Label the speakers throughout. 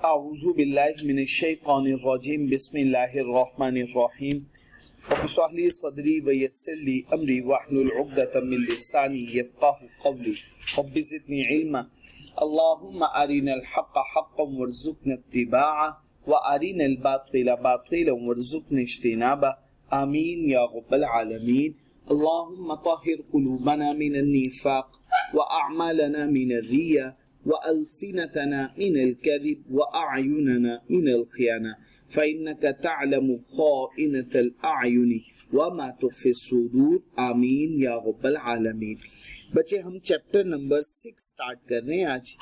Speaker 1: अऊज़ु बिल्लाहि मिनश शैतानिर रजीम बिस्मिल्लाहिर रहमानिर रहीम रब्बि इश्रह ली सदरी व यस्सिर ली अमरी वहलुल उक़दतम मिन लिसानी यफ़क़हू क़ौली रब्बि ज़िदनी इल्मा अल्लाहुम्मा अरिनल हक़्क़ हक़्क़न वरज़ुक़ना इत्तिबाअह व अरिनल बातिला बातिलन वरज़ुक़ना इज्तिनाबह आमीन या रब्बल आलमीन। अल्लाहुम्मा तहिर क़ुलूबना मिनन निफ़ाक़ व अअमालना मिनर रिया व अलसिनतना मिनल कज़िब व अअयुनना मिनल ख़ियाना फ़इन्नका तअलमु ख़ाइनतल अअयुनि व मा तुख़फ़ी सुदूर आमीन या रब्बल आलमीन। बच्चे हम चैप्टर नंबर 6 स्टार्ट कर रहे हैं आज।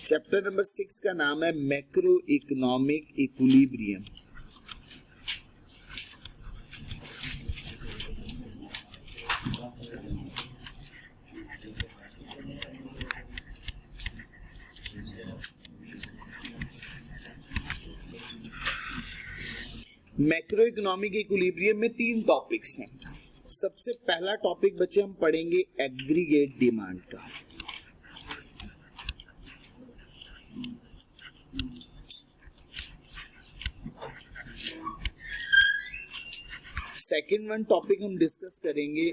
Speaker 1: चैप्टर नंबर 6 का नाम है macro economic equilibrium. Macro economic equilibrium में 3 टॉपिक्स हैं। सबसे पहला टॉपिक बच्चे हम पढ़ेंगे एग्रीगेट डिमांड का। सेकंड वन टॉपिक हम डिस्कस करेंगे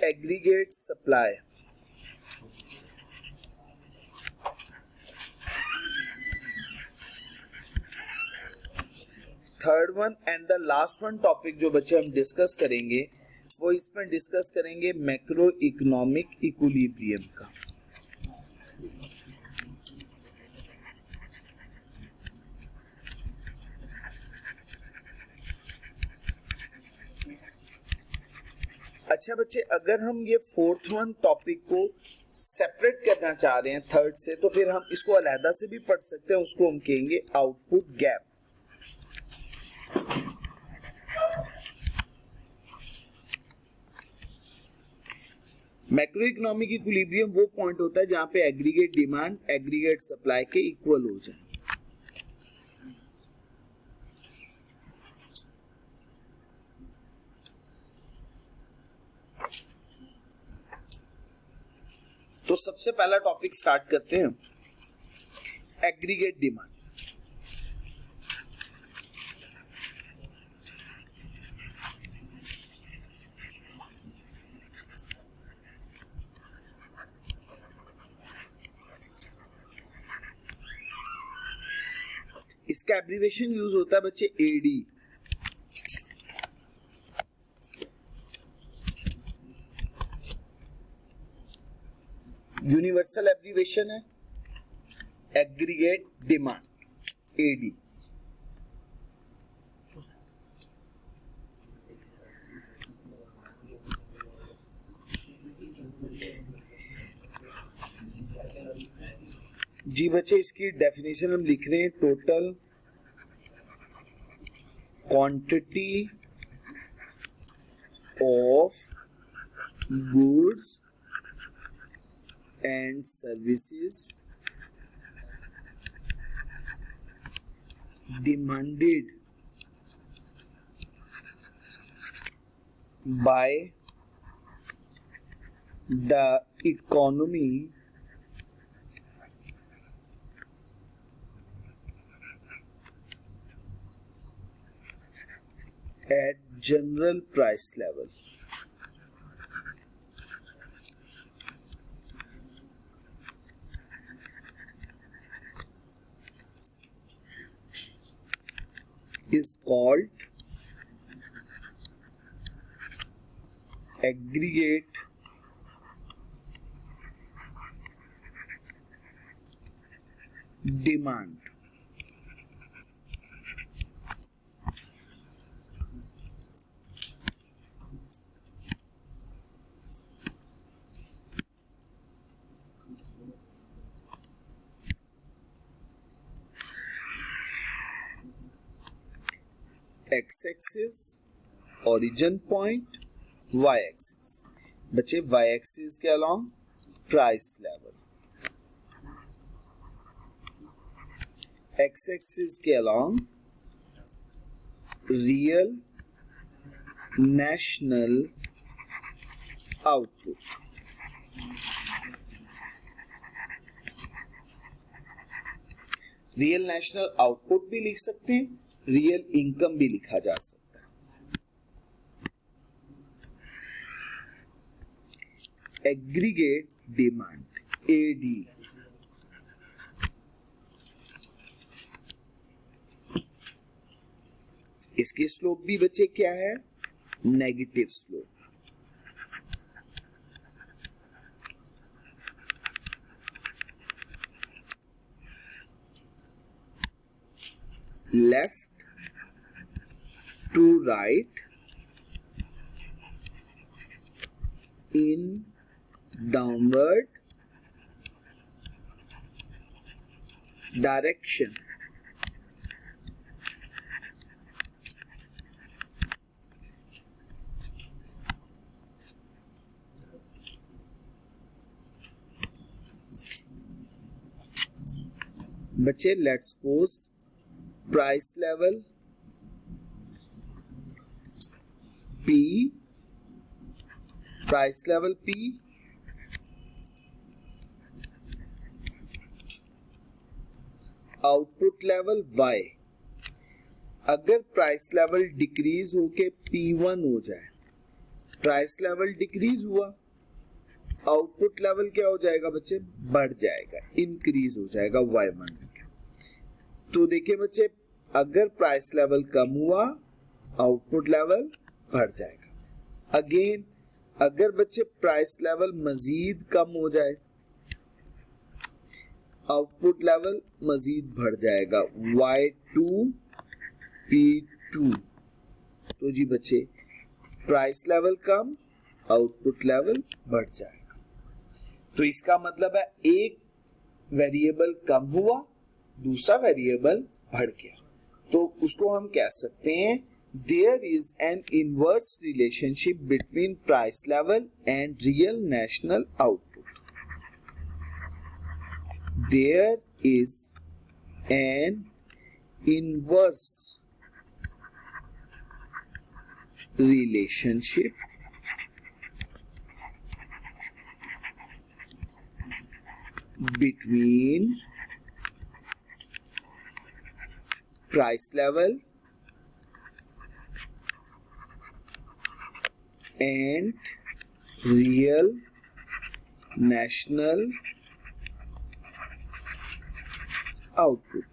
Speaker 1: aggregate supply. Third one and the last one topic जो बच्चे हम डिस्कस करेंगे वो इसमें डिस्कस करेंगे मैक्रो इकोनॉमिक इक्विलिब्रियम का। अच्छा बच्चे, अगर हम ये फोर्थ वन टॉपिक को सेपरेट करना चाह रहे हैं थर्ड से, तो फिर हम इसको अलहदा से भी पढ़ सकते हैं। उसको हम कहेंगे output gap. Macro economic equilibrium वो पॉइंट होता है जहां पे एग्रीगेट डिमांड एग्रीगेट सप्लाई के इक्वल हो जाए। तो सबसे पहला टॉपिक स्टार्ट करते हैं, एग्रीगेट डिमांड। इसका एब्रिविएशन यूज होता है बच्चे एडी। यूनिवर्सल एब्रिविएशन है एग्रीगेट डिमांड एडी। जी बच्चे, इसकी डेफिनेशन हम लिख रहे हैं, total quantity of goods and services demanded by the economy at general price level. Is called aggregate demand. x-axis origin point, y-axis बच्चे y-axis के along price level, x-axis के along real national output. Real national output भी लिख सकते हैं, real income भी लिखा जा सकता है। एग्रीगेट डिमांड एडी, इसकी स्लोप भी बच्चे क्या है? Negative slope. Left to right in downward direction. बच्चे let's suppose price level P, price level P, output level Y। अगर प्राइस लेवल डिक्रीज होके P1 हो जाए, प्राइस लेवल डिक्रीज हुआ, आउटपुट लेवल क्या हो जाएगा बच्चे? बढ़ जाएगा, इंक्रीज हो जाएगा Y1। तो देखिए बच्चे, अगर प्राइस लेवल कम हुआ, आउटपुट लेवल बढ़ जाएगा। अगेन अगर बच्चे प्राइस लेवल मजीद कम हो जाए, आउटपुट लेवल मजीद बढ़ जाएगा, Y2 P2। तो जी बच्चे, प्राइस लेवल कम, आउटपुट लेवल बढ़ जाएगा। तो इसका मतलब है एक वेरिएबल कम हुआ, दूसरा वेरिएबल बढ़ गया। तो उसको हम कह सकते हैं there is an inverse relationship between price level and real national output. There is an inverse relationship between price level and real national output।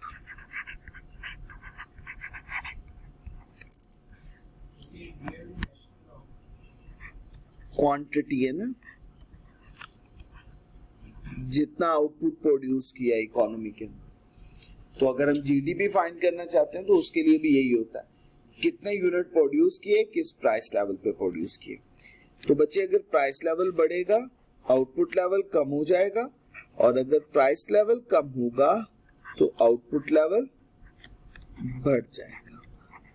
Speaker 1: Quantity है ना, जितना आउटपुट प्रोड्यूस किया इकोनॉमी के अंदर। तो अगर हम जीडीपी फाइंड करना चाहते हैं तो उसके लिए भी यही होता है, कितने यूनिट प्रोड्यूस किए, किस प्राइस लेवल पे प्रोड्यूस किए। तो बच्चे अगर प्राइस लेवल बढ़ेगा, आउटपुट लेवल कम हो जाएगा, और अगर प्राइस लेवल कम होगा तो आउटपुट लेवल बढ़ जाएगा।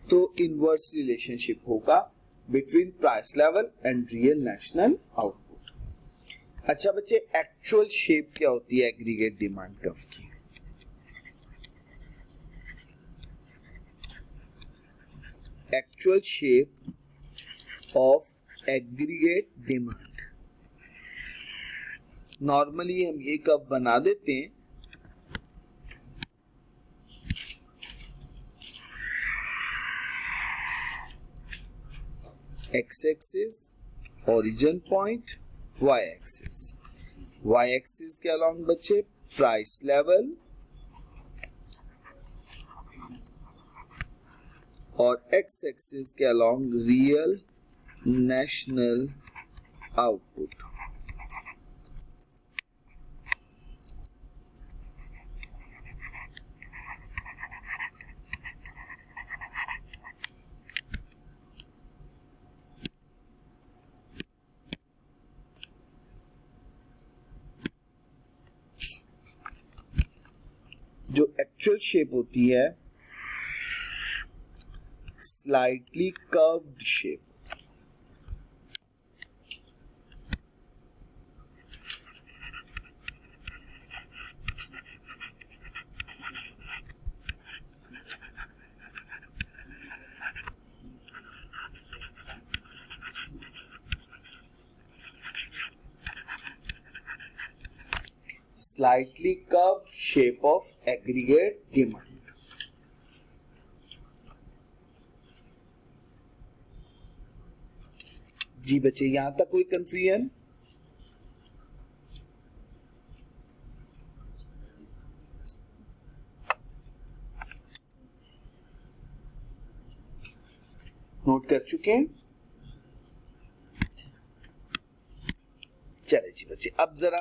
Speaker 1: तो इनवर्स रिलेशनशिप होगा between price level and real national output. अच्छा बच्चे, एक्चुअल शेप क्या होती है एग्रीगेट डिमांड कर्व की? Actual shape of aggregate demand, normally हम ये कर्व बना देते हैं। X axis origin point, y axis के अलोंग बच्चे प्राइस लेवल, और x एक्सिस के अलोंग रियल नेशनल आउटपुट। जो एक्चुअल शेप होती है slightly curved shape, slightly curved shape of aggregate demand. जी बच्चे, यहां तक कोई कंफ्यूजन? नोट कर चुके हैं? चले जी बच्चे, अब जरा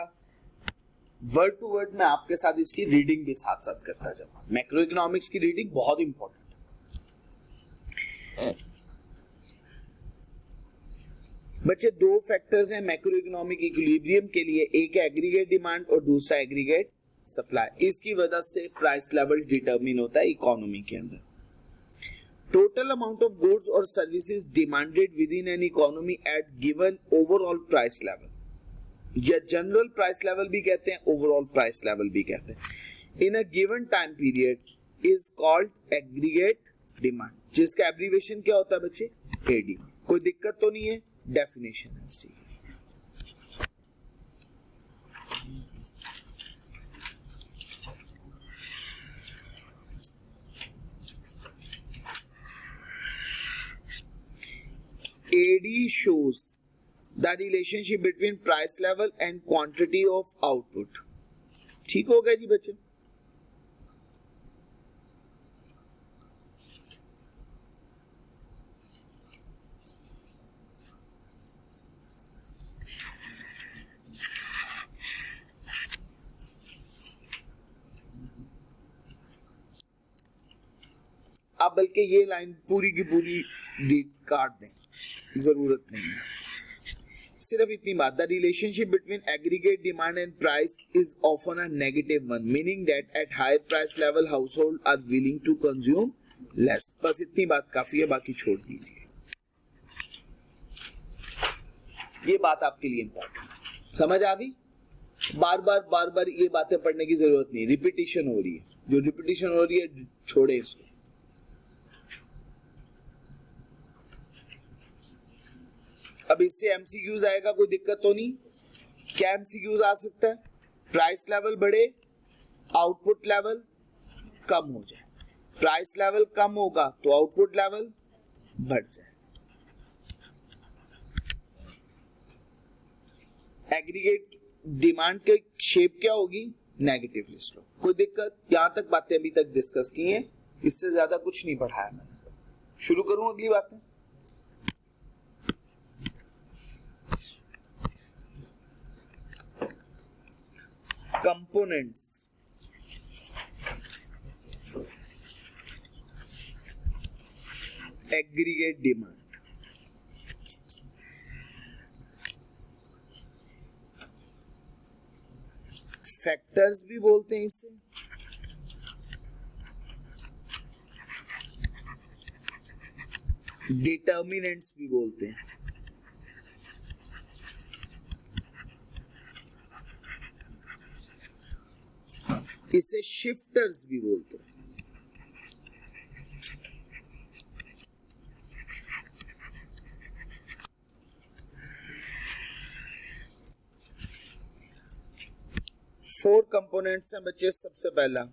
Speaker 1: वर्ड टू वर्ड में आपके साथ इसकी रीडिंग भी साथ साथ करता जाऊंगा। मैक्रो इकोनॉमिक्स की रीडिंग बहुत इंपॉर्टेंट है बच्चे। दो फैक्टर्स हैं मैक्रो इकोनॉमिक इक्विलिब्रियम के लिए, एक है एग्रीगेट डिमांड और दूसरा एग्रीगेट सप्लाई। इसकी वजह से प्राइस लेवल डिटरमिन होता है इकोनॉमी के अंदर। टोटल अमाउंट ऑफ गुड्स और services demanded within an economy at given overall price level, या जनरल प्राइस लेवल भी कहते हैं, ओवरऑल प्राइस लेवल भी कहते हैं, in a given time period is called aggregate demand, जिसका एब्रीविएशन क्या होता है बच्चे? एडी। कोई दिक्कत तो नहीं है? डेफिनेशन है बच्चे। AD shows the relationship between price level and quantity of output. ठीक हो गया जी बच्चे? अब बल्कि ये लाइन पूरी की पूरी काट दें, जरूरत नहीं है। सिर्फ इतनी बात, the relationship between aggregate demand and price is often a negative one, meaning that at higher price level household are willing to consume less. बस इतनी बात काफी है, बाकी छोड़ दीजिए। ये बात आपके लिए इंपॉर्टेंट समझ आ गई? बार बार ये बातें पढ़ने की जरूरत नहीं, रिपीटिशन हो रही है। जो रिपीटिशन हो रही है छोड़े इसको। अब इससे एमसीक्यूज आएगा, कोई दिक्कत तो नहीं? क्या एमसीक्यूज आ सकता है? प्राइस लेवल बढ़े, आउटपुट लेवल कम हो जाए। प्राइस लेवल कम होगा तो आउटपुट लेवल बढ़ जाए। एग्रीगेट डिमांड के शेप क्या होगी? Negatively slope. कोई दिक्कत? यहां तक बातें अभी तक डिस्कस की हैं, इससे ज्यादा कुछ नहीं पढ़ाया मैंने। शुरू करूं अगली बातें? Components, aggregate demand. फैक्टर्स भी बोलते हैं इसे, डिटर्मिनेंट्स भी बोलते हैं। इसे शिफ्टर्स भी बोलते हैं। फोर कंपोनेंट्स हैं बच्चे। सबसे पहला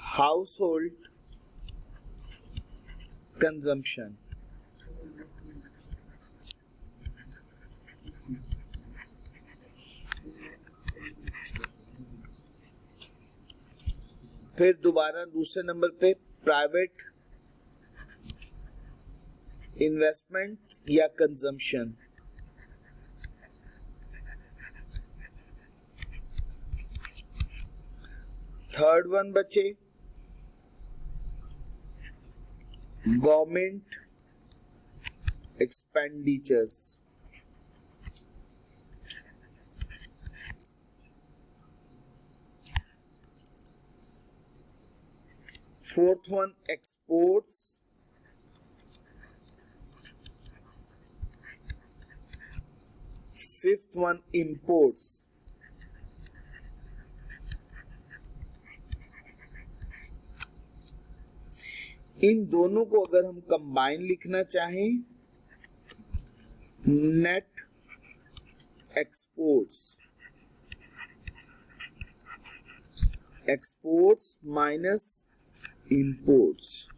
Speaker 1: हाउस होल्ड कंजम्पशन, फिर दोबारा दूसरे नंबर पे प्राइवेट इन्वेस्टमेंट या कंजम्पशन, थर्ड वन बच्चे government expenditures, fourth one exports, fifth one imports, इन दोनों को अगर हम कंबाइन लिखना चाहें, net exports exports minus imports.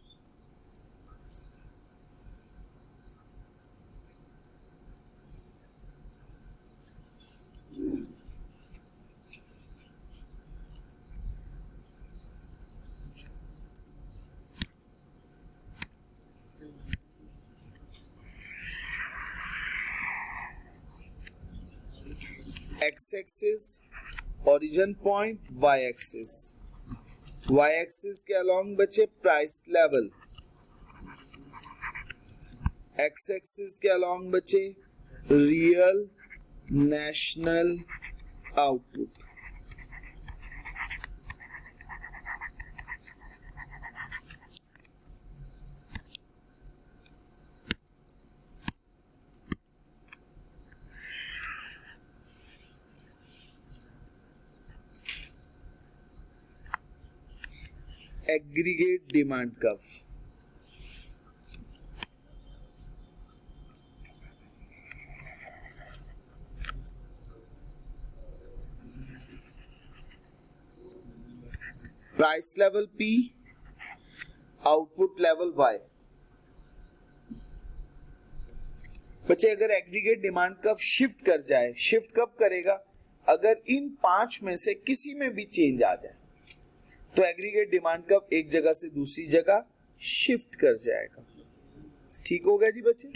Speaker 1: X axis origin point, Y axis के अलोंग बचे प्राइस लेवल, एक्स एक्सिस के अलोंग बचे real national output. Aggregate demand curve, price level P, output level Y। बच्चे अगर एग्रीगेट डिमांड कर्व शिफ्ट कर जाए, shift कब करेगा? अगर इन 5 में से किसी में भी चेंज आ जाए तो एग्रीगेट डिमांड कर्व एक जगह से दूसरी जगह शिफ्ट कर जाएगा। ठीक हो गया जी बच्चे?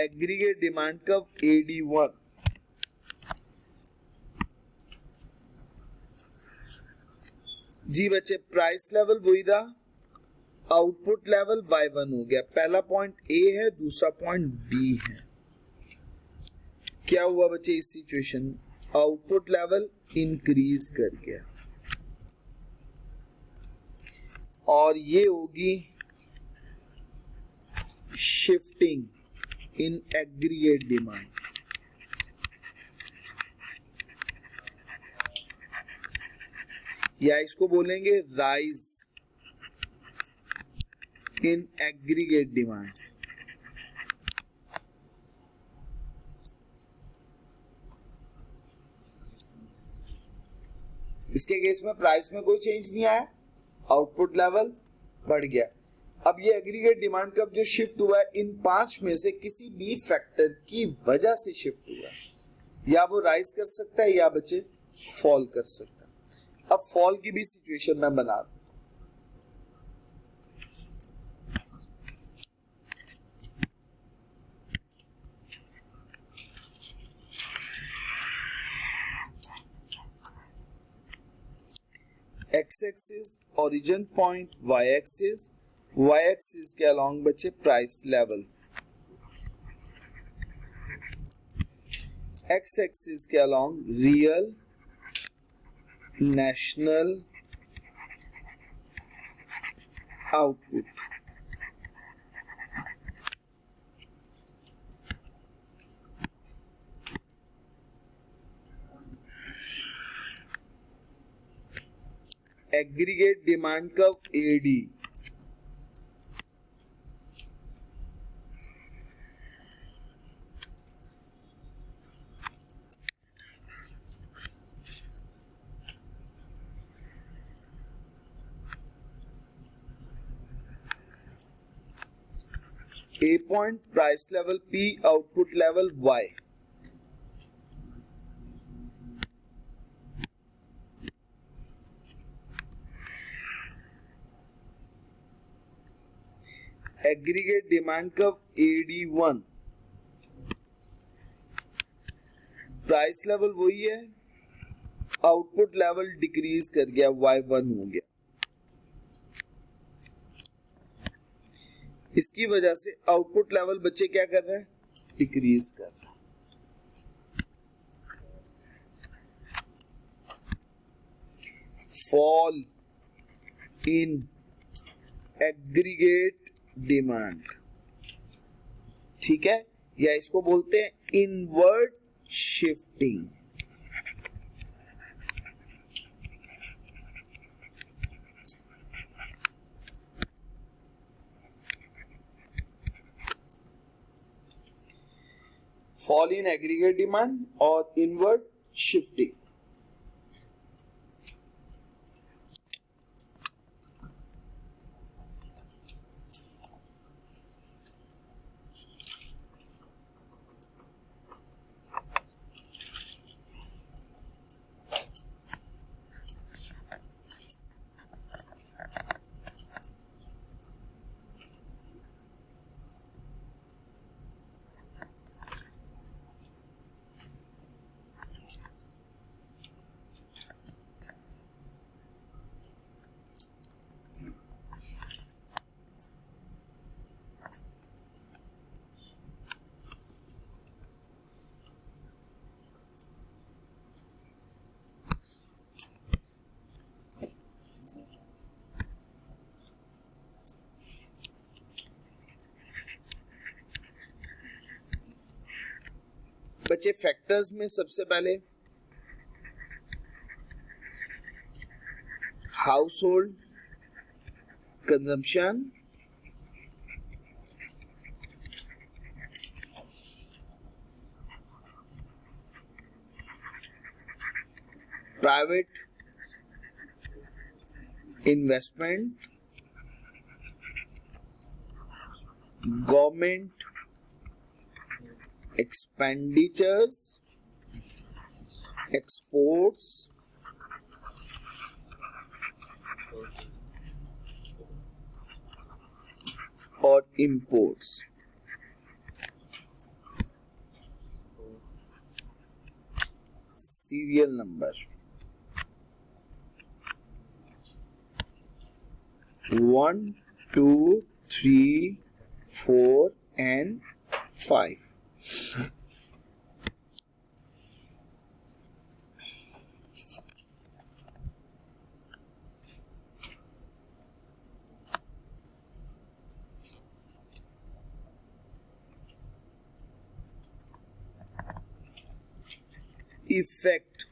Speaker 1: एग्रीगेट डिमांड कर्व AD1, जी बच्चे प्राइस लेवल वही रहा, आउटपुट लेवल Y1 हो गया। पहला पॉइंट A है, दूसरा पॉइंट B है। क्या हुआ बच्चे इस सिचुएशन में? आउटपुट लेवल इंक्रीज कर गया और ये होगी शिफ्टिंग इन एग्रीगेट डिमांड। या इसको बोलेंगे राइज इन एग्रीगेट डिमांड। इसके केस में प्राइस में कोई चेंज नहीं आया, आउटपुट लेवल बढ़ गया। अब ये एग्रीगेट डिमांड कर्व जो शिफ्ट हुआ है, इन 5 में से किसी भी फैक्टर की वजह से शिफ्ट हुआ है। या वो राइज कर सकता है या बच्चे फॉल कर सकता है। अब फॉल की भी सिचुएशन में बना दूं। X axis origin point, Y axis के अलोंग बचे प्राइस लेवल, एक्स एक्सिस के along real national output. Aggregate demand curve AD, A point price level P, output level Y। Aggregate demand curve AD1, price level वही है, output level decrease कर गया, Y1 हो गया। इसकी वजह से आउटपुट लेवल बच्चे क्या कर रहे हैं? डिक्रीज कर रहे हैं। फॉल इन एग्रीगेट डिमांड, ठीक है, या इसको बोलते हैं inward shifting. Fall in aggregate demand और इनवर्ड शिफ्टिंग। बच्चे फैक्टर्स में सबसे पहले house hold consumption, private investment, government expenditures, exports, और imports। serial number 1, 2, 3, 4 and 5। Effect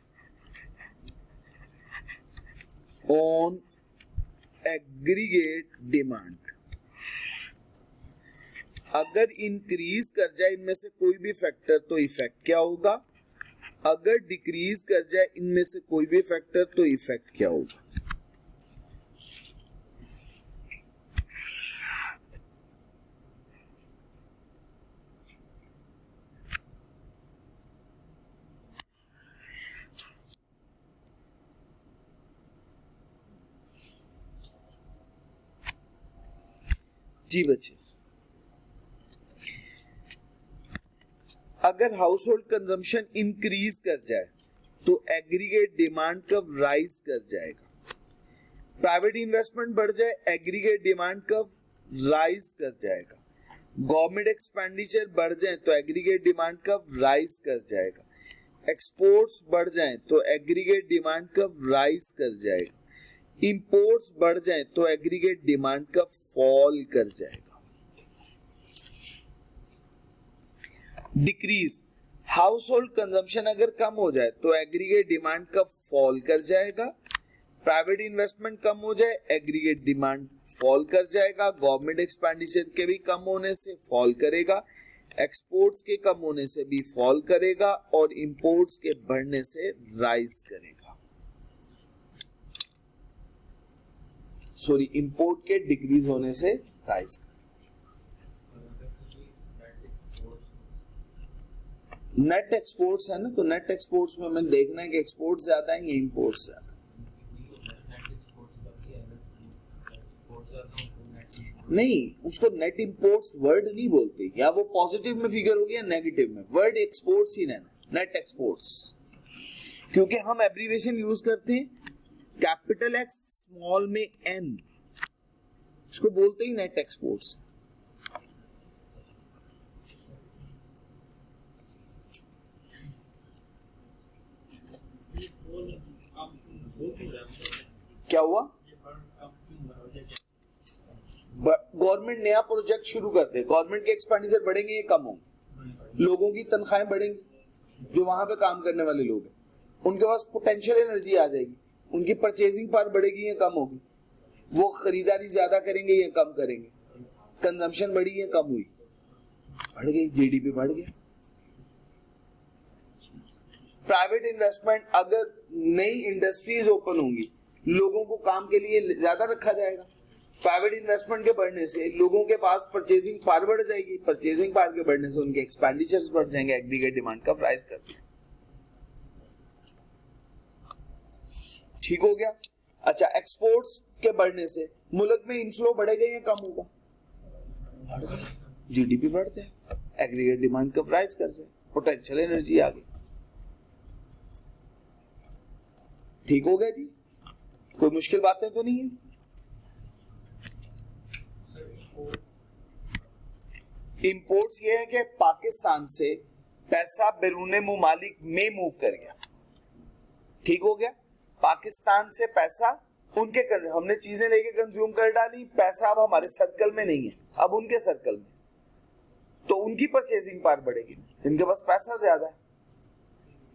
Speaker 1: on aggregate demand। अगर इंक्रीज कर जाए इनमें से कोई भी फैक्टर तो इफेक्ट क्या होगा, अगर डिक्रीज कर जाए इनमें से कोई भी फैक्टर तो इफेक्ट क्या होगा। जी बच्चे, अगर हाउस होल्ड कंजम्पशन इंक्रीज कर जाए तो एग्रीगेट डिमांड कब राइज कर जाएगा। प्राइवेट इन्वेस्टमेंट बढ़ जाए एग्रीगेट डिमांड कब राइज कर जाएगा। गवर्नमेंट एक्सपेंडिचर बढ़ जाए तो एग्रीगेट डिमांड कब राइज कर जाएगा। एक्सपोर्ट्स बढ़ जाए तो एग्रीगेट डिमांड कब राइज कर जाएगा। इंपोर्ट्स बढ़ जाए तो एग्रीगेट डिमांड कब फॉल कर जाएगा। डिक्रीज, हाउस होल्ड कंजम्पशन अगर कम हो जाए तो एग्रीगेट डिमांड कब फॉल कर जाएगा। प्राइवेट इन्वेस्टमेंट कम हो जाए एग्रीगेट डिमांड फॉल कर जाएगा। गवर्नमेंट एक्सपेंडिचर के भी कम होने से फॉल करेगा, एक्सपोर्ट्स के कम होने से भी फॉल करेगा और इंपोर्ट्स के बढ़ने से राइज करेगा। सॉरी, इंपोर्ट के डिक्रीज होने से राइज करेगा। नेट एक्सपोर्ट्स है ना, तो नेट एक्सपोर्ट्स में हमें देखना है कि एक्सपोर्ट ज्यादा है या इंपोर्ट ज्यादा। नहीं, उसको नेट इंपोर्ट्स वर्ड नहीं बोलते, या वो पॉजिटिव में फिगर होगी या नेगेटिव में, वर्ड एक्सपोर्ट्स ही रहना, नेट एक्सपोर्ट्स। क्योंकि हम एब्रीविएशन यूज करते हैं कैपिटल एक्स स्मॉल में एन, इसको बोलते ही नेट एक्सपोर्ट्स। क्या हुआ, गवर्नमेंट नया प्रोजेक्ट शुरू करते, गवर्नमेंट के एक्सपेंडिचर बढ़ेंगे या कम होंगे, लोगों की तनख्वाहें बढ़ेंगी, जो वहां पे काम करने वाले लोग हैं उनके पास पोटेंशियल एनर्जी आ जाएगी, उनकी परचेजिंग पावर बढ़ेगी या कम होगी, वो खरीदारी ज्यादा करेंगे या कम करेंगे, कंजम्पशन बढ़ी या कम हुई, बढ़ गई, जीडीपी बढ़ गया। प्राइवेट इन्वेस्टमेंट, अगर नई इंडस्ट्रीज ओपन होंगी लोगों को काम के लिए ज्यादा रखा जाएगा। प्राइवेट इन्वेस्टमेंट के बढ़ने से लोगों के पास परचेजिंग पावर बढ़ जाएगी, परचेजिंग पावर के बढ़ने से उनके एक्सपेंडिचर्स बढ़ जाएंगे, एग्रीगेट डिमांड का प्राइस कर दिया। ठीक हो गया। अच्छा, एक्सपोर्ट्स के बढ़ने से मुल्क में इनफ्लो बढ़ेगा या कम होगा? जीडीपी बढ़ते हैं, एग्रीगेट डिमांड का प्राइस कर से पोटेंशियल एनर्जी आ गई। ठीक हो गया जी, कोई मुश्किल बातें तो नहीं है? इंपोर्ट्स ये है कि पाकिस्तान से पैसा बैरून मुमालिक में मूव कर गया। ठीक हो गया, पाकिस्तान से पैसा उनके हमने चीजें लेके कंज्यूम कर डाली, पैसा अब हमारे सर्कल में नहीं है, अब उनके सर्कल में, तो उनकी परचेजिंग पावर बढ़ेगी। इनके पास पैसा ज्यादा है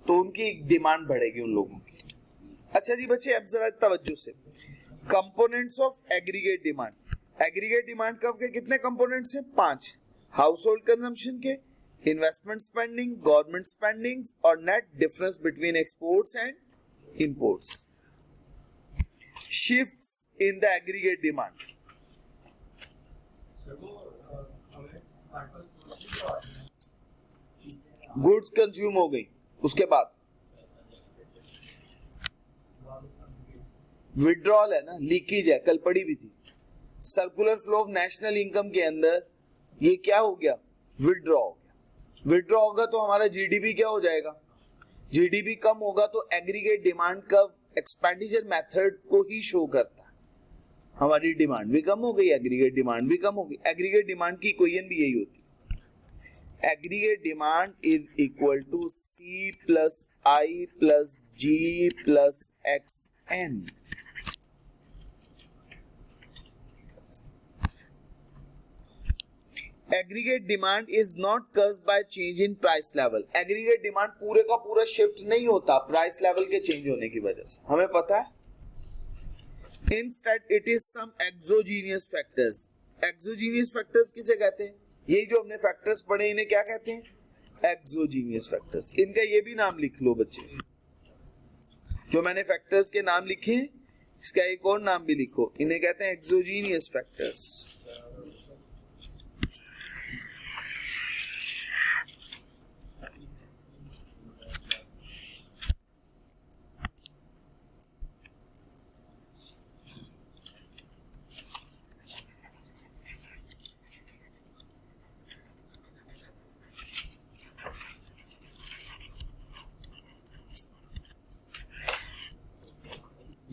Speaker 1: तो उनकी डिमांड बढ़ेगी उन लोगों की। अच्छा जी बच्चे, अब जरा तवज्जो से, components of aggregate demand. Aggregate demand कब के कितने कंपोनेंट्स हैं? 5। हाउस होल्ड कंजम्पशन के, इन्वेस्टमेंट स्पेंडिंग, गवर्नमेंट स्पेंडिंग्स और net difference between exports and imports. Shifts in the aggregate demand. Goods consume हो गई, उसके बाद विड्रॉल है ना, लीकेज है, कल पड़ी भी थी। Circular flow of national income के अंदर ये क्या हो गया? विड्रॉ हो गया। विड्रॉ होगा तो हमारा जीडीपी क्या हो जाएगा? जीडीपी कम होगा तो एग्रीगेट डिमांड का एक्सपेंडिचर मेथड को ही शो करता है। हमारी डिमांड भी कम हो गई, एग्रीगेट डिमांड भी कम हो गई। एग्रीगेट डिमांड की इक्वेशन भी यही होती है, aggregate demand is equal to C plus I plus G plus X N. Aggregate demand is not caused by change in price level. Aggregate demand पूरे का पूरा शिफ्ट नहीं होता प्राइस लेवल के चेंज होने की वजह से, हमें पता है। Instead it is some exogenous factors. Exogenous factors किसे कहते हैं? ये जो हमने फैक्टर्स पढ़े इन्हें क्या कहते हैं? Exogenous factors. इनका ये भी नाम लिख लो बच्चे, जो मैंने फैक्टर्स के नाम लिखे इसका एक और नाम भी लिखो, इन्हें कहते हैं एक्सोजीनियस फैक्टर्स।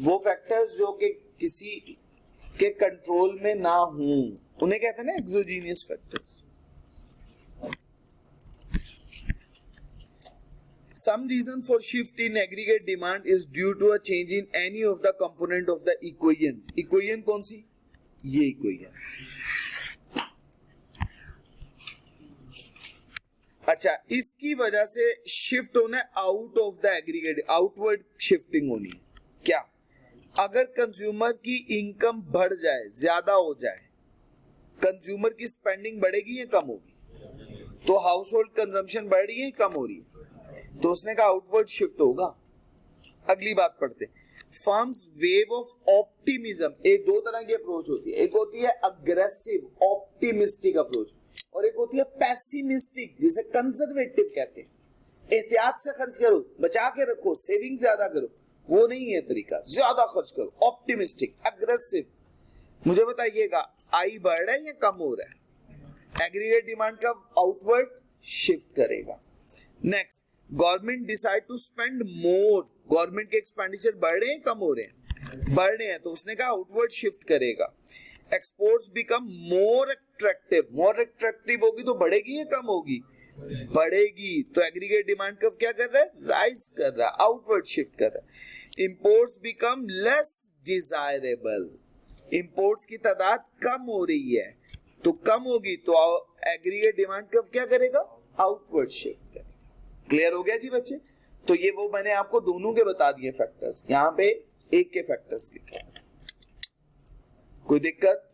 Speaker 1: वो फैक्टर्स जो कि किसी के कंट्रोल में ना हो उन्हें कहते हैं ना exogenous factors. Some reason for shift in aggregate demand is due to a change in any of the component of the equation. Equation कौन सी? ये equation। अच्छा, इसकी वजह से शिफ्ट होना है out of the aggregate, outward shifting होनी है। क्या? अगर कंज्यूमर की इनकम बढ़ जाए, ज्यादा हो जाए, कंज्यूमर की स्पेंडिंग बढ़ेगी या कम होगी? तो हाउस होल्ड कंजम्पशन बढ़ रही है या कम हो रही है? तो उसने कहा आउटवर्ड शिफ्ट होगा। अगली बात पढ़ते, फर्म्स वेव ऑफ ऑप्टिमिज्म। एक दो तरह की अप्रोच होती है, एक होती है अग्रेसिव ऑप्टिमिस्टिक अप्रोच और एक होती है पैसिमिस्टिक जिसे कंजर्वेटिव कहते हैं। एहतियात से खर्च करो, बचा के रखो, सेविंग ज्यादा करो, वो नहीं है तरीका। ज्यादा खर्च करो, ऑप्टिमिस्टिक, अग्रेसिव। मुझे बताइएगा आई बढ़ रहा है या कम हो रहा है? एग्रीगेट डिमांड का आउटवर्ड शिफ्ट करेगा। Next, government decide to spend more. Government के एक्सपेंडिचर बढ़ रहे हैं कम हो रहे हैं? बढ़ रहे हैं, तो उसने कहा आउटवर्ड शिफ्ट करेगा। Exports become more attractive. More attractive होगी तो बढ़ेगी या कम होगी? बढ़ेगी। तो एग्रीगेट डिमांड कब क्या कर रहा है? राइज कर रहा है, आउटवर्ड शिफ्ट कर रहा है। Imports become less desirable. Imports की तादाद कम हो रही है, तो कम होगी तो एग्रीगेट डिमांड कब क्या करेगा? आउटवर्ड शिफ्ट करेगा। क्लियर हो गया जी बच्चे? तो ये वो मैंने आपको दोनों के बता दिए फैक्टर्स, यहाँ पे एक के फैक्टर्स लिखे। कोई दिक्कत?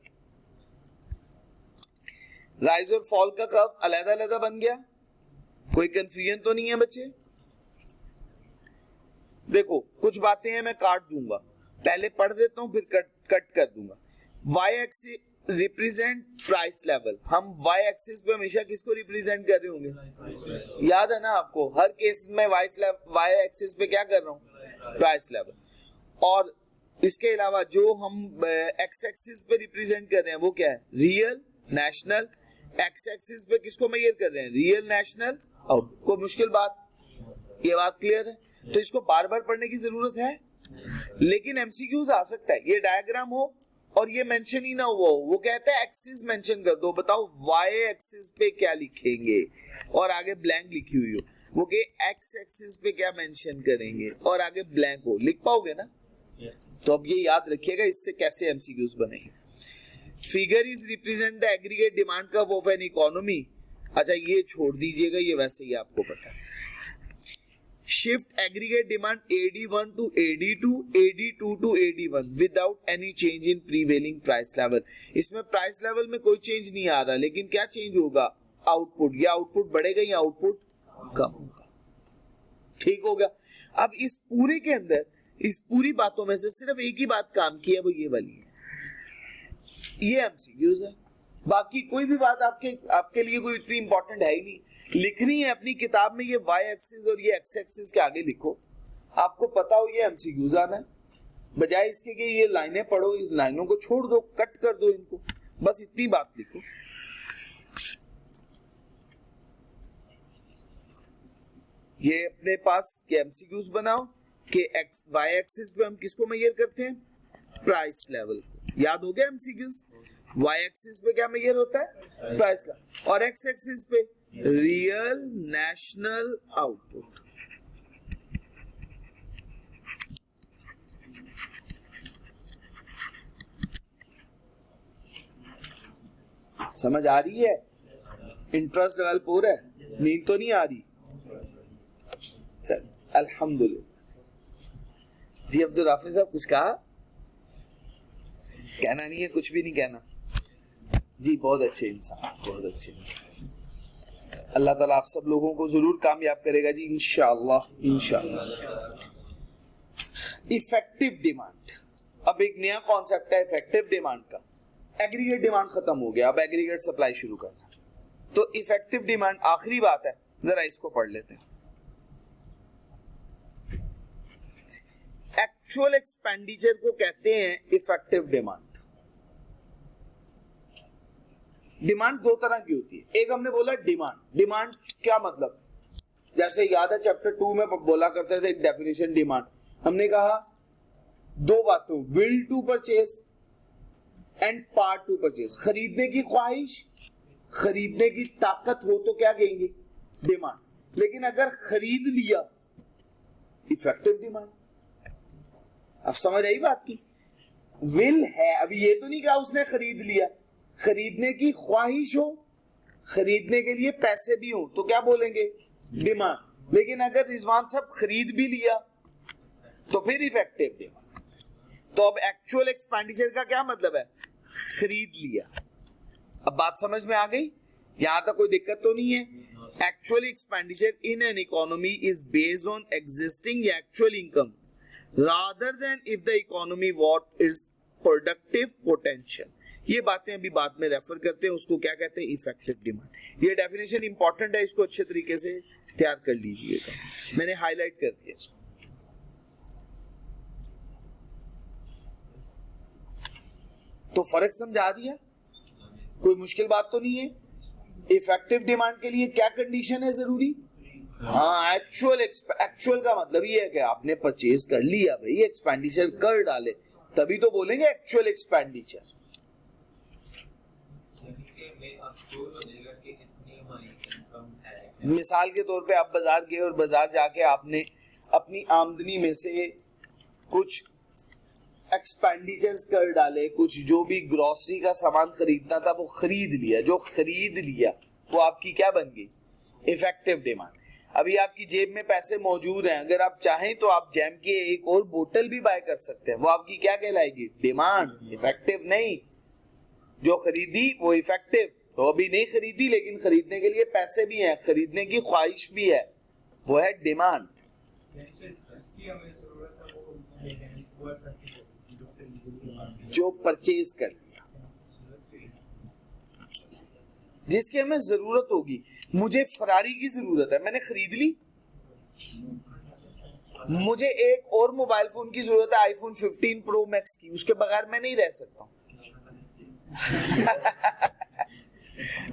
Speaker 1: राइज और फॉल का कर्व अलग अलग बन गया, कोई कंफ्यूजन तो नहीं है बच्चे? देखो कुछ बातें हैं मैं काट दूंगा, पहले पढ़ देता हूं फिर कट कर दूंगा। Y axis represent price level, हम वाई एक्सिस पे हमेशा किसको रिप्रेजेंट कर रहे होंगे, याद है ना आपको, हर केस में वाई एक्सिस पे क्या कर रहा हूं, प्राइस लेवल। और इसके अलावा जो हम एक्स एक्सिस पे रिप्रेजेंट कर रहे हैं वो क्या है, रियल नेशनल। एक्स एक्सिस पे किसको मेजर कर रहे हैं, रियल नेशनल आउट। कोई मुश्किल बात, ये बात क्लियर है? तो इसको बार बार पढ़ने की जरूरत है, लेकिन एमसीक्यूज आ सकता है, ये डायग्राम हो और ये मेंशन ही ना हुआ हो, वो कहता है एक्सिस मेंशन कर दो, बताओ वाई एक्सिस पे क्या लिखेंगे, और आगे ब्लैंक लिखी हुई हो, वो के एक्स एक्सिस पे क्या मेंशन करेंगे और आगे ब्लैंक हो, लिख पाओगे ना? तो अब ये याद रखिएगा, इससे कैसे एमसीक्यूज बनेंगे। Figure is represent the aggregate demand curve of an economy. अच्छा ये छोड़ दीजिएगा, ये वैसे ही आपको पता है। Shift aggregate demand AD1 to AD2, AD2 to AD1 without any change in prevailing price level. इसमें प्राइस लेवल में कोई चेंज नहीं आ रहा, लेकिन क्या चेंज होगा, आउटपुट, या आउटपुट बढ़ेगा या आउटपुट कम होगा। ठीक हो गया? अब इस पूरे के अंदर, इस पूरी बातों में से सिर्फ एक ही बात काम की है, वो ये वाली है, ये एमसीक्यूज है। बाकी कोई भी बात आपके लिए कोई इतनी इंपॉर्टेंट है ही नहीं। लिखनी है अपनी किताब में, ये वाई एक्सिस और ये एक्स एक्सिस के आगे लिखो, आपको पता हो ये एमसीक्यूज आना है, बजाय इसके कि ये लाइनें पढ़ो, इस लाइनों को छोड़ दो, कट कर दो इनको, बस इतनी बात लिखो। ये अपने पास के एमसीक्यूज बनाओ कि वाई एक्सिस पे हम किसको मेजर करते हैं, प्राइस लेवल को। याद हो गया एमसीक्यूज? वाई एक्सिस पे क्या मेजर होता है, प्राइस लेवल, और एक्स एक्सिस पे रियल नेशनल आउटपुट। समझ आ रही है? इंटरेस्ट डेवलप हो रहा है, नींद तो नहीं आ रही? चल अल्हम्दुलिल्लाह। जी अब्दुल हाफिज साहब कुछ कहा? कहना नहीं है, कुछ भी नहीं कहना? जी बहुत अच्छे इंसान, बहुत अच्छे इंसान। अल्लाह ताला आप सब लोगों को जरूर कामयाब करेगा जी, इंशाअल्लाह इंशाअल्लाह। इफेक्टिव डिमांड, अब एक नया कॉन्सेप्ट है इफेक्टिव डिमांड का। एग्रीगेट डिमांड खत्म हो गया, अब एग्रीगेट सप्लाई शुरू करना, तो इफेक्टिव डिमांड आखिरी बात है, जरा इसको पढ़ लेते हैं। एक्चुअल एक्सपेंडिचर को कहते हैं इफेक्टिव डिमांड। डिमांड दो तरह की होती है, एक हमने बोला डिमांड। डिमांड क्या मतलब, जैसे याद है चैप्टर 2 में बोला करते थे एक डेफिनेशन डिमांड, हमने कहा दो बातों, will to purchase and part to purchase. खरीदने की ख्वाहिश, खरीदने की ताकत हो तो क्या कहेंगे, डिमांड। लेकिन अगर खरीद लिया, इफेक्टिव डिमांड। अब समझ आई बात की? विल है, अभी ये तो नहीं कहा उसने खरीद लिया, खरीदने की ख्वाहिश हो, खरीदने के लिए पैसे भी हो, तो क्या बोलेंगे, डिमांड। लेकिन अगर रिजवान साहब खरीद भी लिया तो फिर इफेक्टिव डिमांड। तो अब एक्चुअल एक्सपेंडिचर का क्या मतलब है, खरीद लिया। अब बात समझ में आ गई? यहां तक कोई दिक्कत तो नहीं है? Actual expenditure in an economy is based on existing actual income rather than if the economy what is productive potential। ये बातें अभी बाद में रेफर करते हैं, उसको क्या कहते हैं, इफेक्टिव डिमांड। ये डेफिनेशन इंपॉर्टेंट है, इसको अच्छे तरीके से तैयार कर लीजिएगा, मैंने हाईलाइट कर दिया इसको। तो फर्क समझा दिया, कोई मुश्किल बात तो नहीं है? इफेक्टिव डिमांड के लिए क्या कंडीशन है जरूरी? हाँ, एक्चुअल का मतलब ये है कि आपने परचेज कर लिया भाई, एक्सपेंडिचर कर डाले, तभी तो बोलेंगे एक्चुअल एक्सपेंडिचर। मिसाल के तौर पे आप बाजार गए और बाजार जाके आपने अपनी आमदनी में से कुछ एक्सपेंडिचर्स कर डाले, कुछ जो भी ग्रोसरी का सामान खरीदना था वो खरीद लिया। जो खरीद लिया वो आपकी क्या बन गई, इफेक्टिव डिमांड। अभी आपकी जेब में पैसे मौजूद हैं, अगर आप चाहें तो आप जैम की एक और बोतल भी बाय कर सकते हैं, वो आपकी क्या कहलाएगी, डिमांड, इफेक्टिव नहीं। जो खरीदी वो इफेक्टिव, तो अभी नहीं खरीदी लेकिन खरीदने के लिए पैसे भी हैं, खरीदने की ख्वाहिश भी है, वो है डिमांड। जो परचेज कर लिया, जिसकी हमें जरूरत होगी। मुझे फरारी की जरूरत है, मैंने खरीद ली। मुझे एक और मोबाइल फोन की जरूरत है, आईफोन 15 प्रो मैक्स की, उसके बगैर मैं नहीं रह सकता।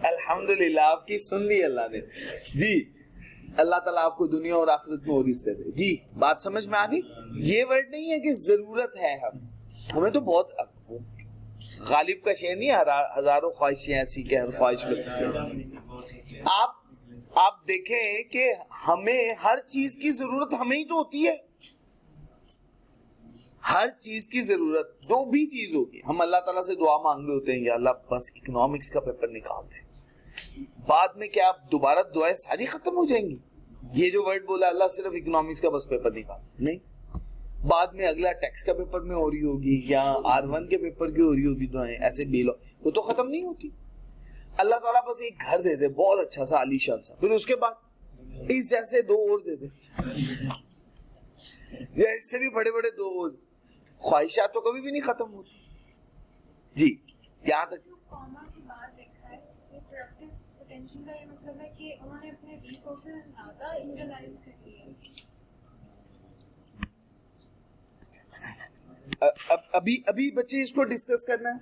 Speaker 1: अल्हम्दुलिल्लाह, आपकी सुन ली अल्लाह ने जी। अल्लाह ताला आपको दुनिया और आखिरत में और रिश्ते दे जी। बात समझ में आ गई? ये वर्ड नहीं है कि जरूरत है, हमें तो बहुत गालिब का शेर नहीं, हजारों ख्वाहिशें ऐसी कि हर ख्वाहिश में। आप देखें कि हमें हर चीज की जरूरत हमें ही तो होती है। हर चीज की जरूरत, जो भी चीज होगी, हम अल्लाह ताला से दुआ मांग रहे होते हैं, या अल्लाह बस इकोनॉमिक्स का पेपर निकाल दे। बाद में क्या दोबारा दुआएं सारी खत्म हो जाएंगी? ये जो वर्ड बोला अल्लाह, सिर्फ इकोनॉमिक्स का बस पेपर निकाल, नहीं, बाद में अगला टैक्स का पेपर में हो रही होगी, या R1 के पेपर की हो रही होगी दुआएं, ऐसे बेलो, वो तो खत्म नहीं होती। अल्लाह ताला बस एक घर दे दे बहुत अच्छा सा आलीशान सा, फिर उसके बाद इस जैसे दो और दे दे, या इससे भी बड़े बड़े दो और। ख्वाहिशात तो कभी भी नहीं खत्म होती जी। यहाँ तक
Speaker 2: पोटेंशियल का ये मतलब है कि उन्होंने अपने रिसोर्सेज ज्यादा यूटिलाइज कर लिए।
Speaker 1: अभी बच्चे इसको डिस्कस करना है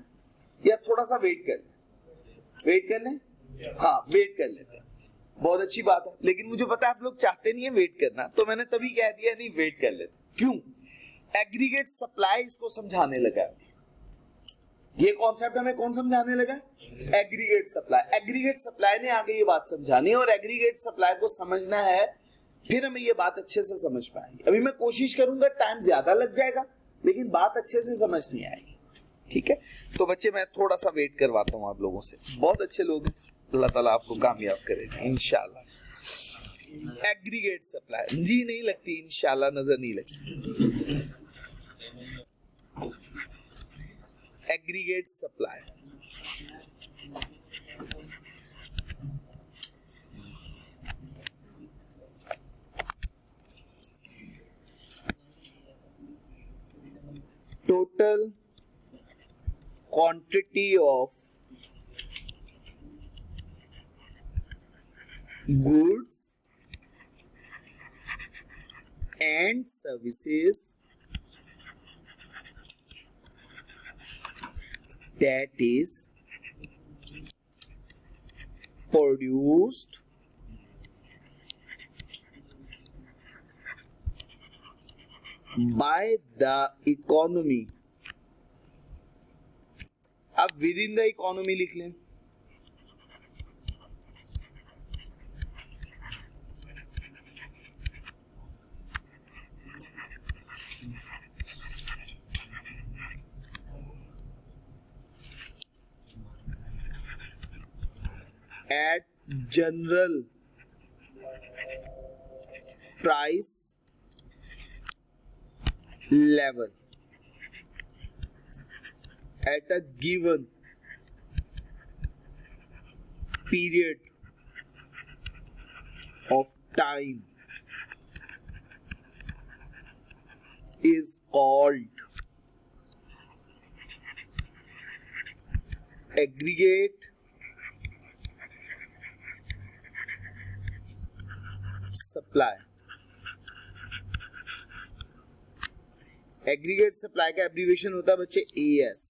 Speaker 1: या थोड़ा सा वेट कर लें? हाँ, वेट कर लेते हैं, बहुत अच्छी बात है। लेकिन मुझे पता है आप लोग चाहते नहीं है वेट करना, तो मैंने तभी कह दिया नहीं, वेट कर लेते। क्यों? एग्रीगेट सप्लाई इसको समझाने लगा। ये कॉन्सेप्ट हमें कौन समझाने लगा? Aggregate supply. एग्रीगेट सप्लाई ने आगे ये बात समझानी, और एग्रीगेट सप्लाई को समझना है, फिर हमें ये बात अच्छे से समझ पाएंगे। अभी मैं कोशिश करूंगा, टाइम ज्यादा लग जाएगा, लेकिन बात अच्छे से समझ नहीं आएगी। ठीक है, तो बच्चे मैं थोड़ा सा वेट करवाता हूँ आप लोगों से। बहुत अच्छे लोग हैं, अल्लाह ताला आपको कामयाब करेगा इंशाल्लाह। एग्रीगेट सप्लाई जी नहीं लगती, इंशाल्लाह नजर नहीं लगती। Aggregate supply, total quantity of goods and services that is produced by the economy। आप विद इन द इकोनॉमी लिख लें। at general price level at a given period of time is called aggregate supply. Aggregate supply का abbreviation होता है बच्चे AS।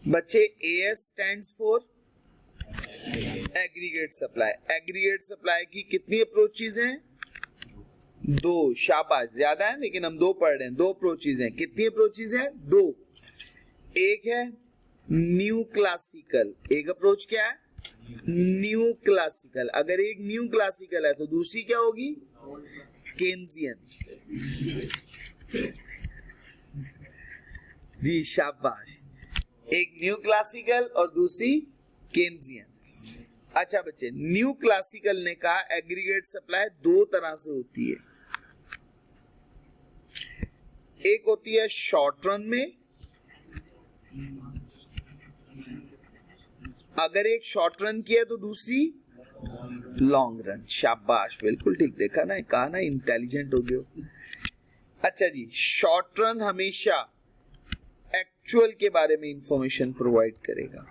Speaker 1: बच्चे AS stands for aggregate supply. Aggregate supply की कितनी अप्रोचेज हैं? दो। शाबाश, ज्यादा है लेकिन हम दो पढ़ रहे हैं। दो अप्रोचेज हैं। कितनी अप्रोचेज हैं? दो। एक है न्यू क्लासिकल। एक अप्रोच क्या है? New classical. अगर एक न्यू क्लासिकल है तो दूसरी क्या होगी? केन्जियन। जी शाबाश। एक न्यू क्लासिकल और दूसरी केन्जियन। अच्छा बच्चे, न्यू क्लासिकल ने कहा एग्रीगेट सप्लाई दो तरह से होती है, एक होती है शॉर्ट रन में, अगर एक शॉर्ट रन किया तो दूसरी लॉन्ग रन। शाबाश, बिल्कुल ठीक देखा ना, कहा ना इंटेलिजेंट हो गए। अच्छा जी, शॉर्ट रन हमेशा एक्चुअल के बारे में इंफॉर्मेशन प्रोवाइड करेगा,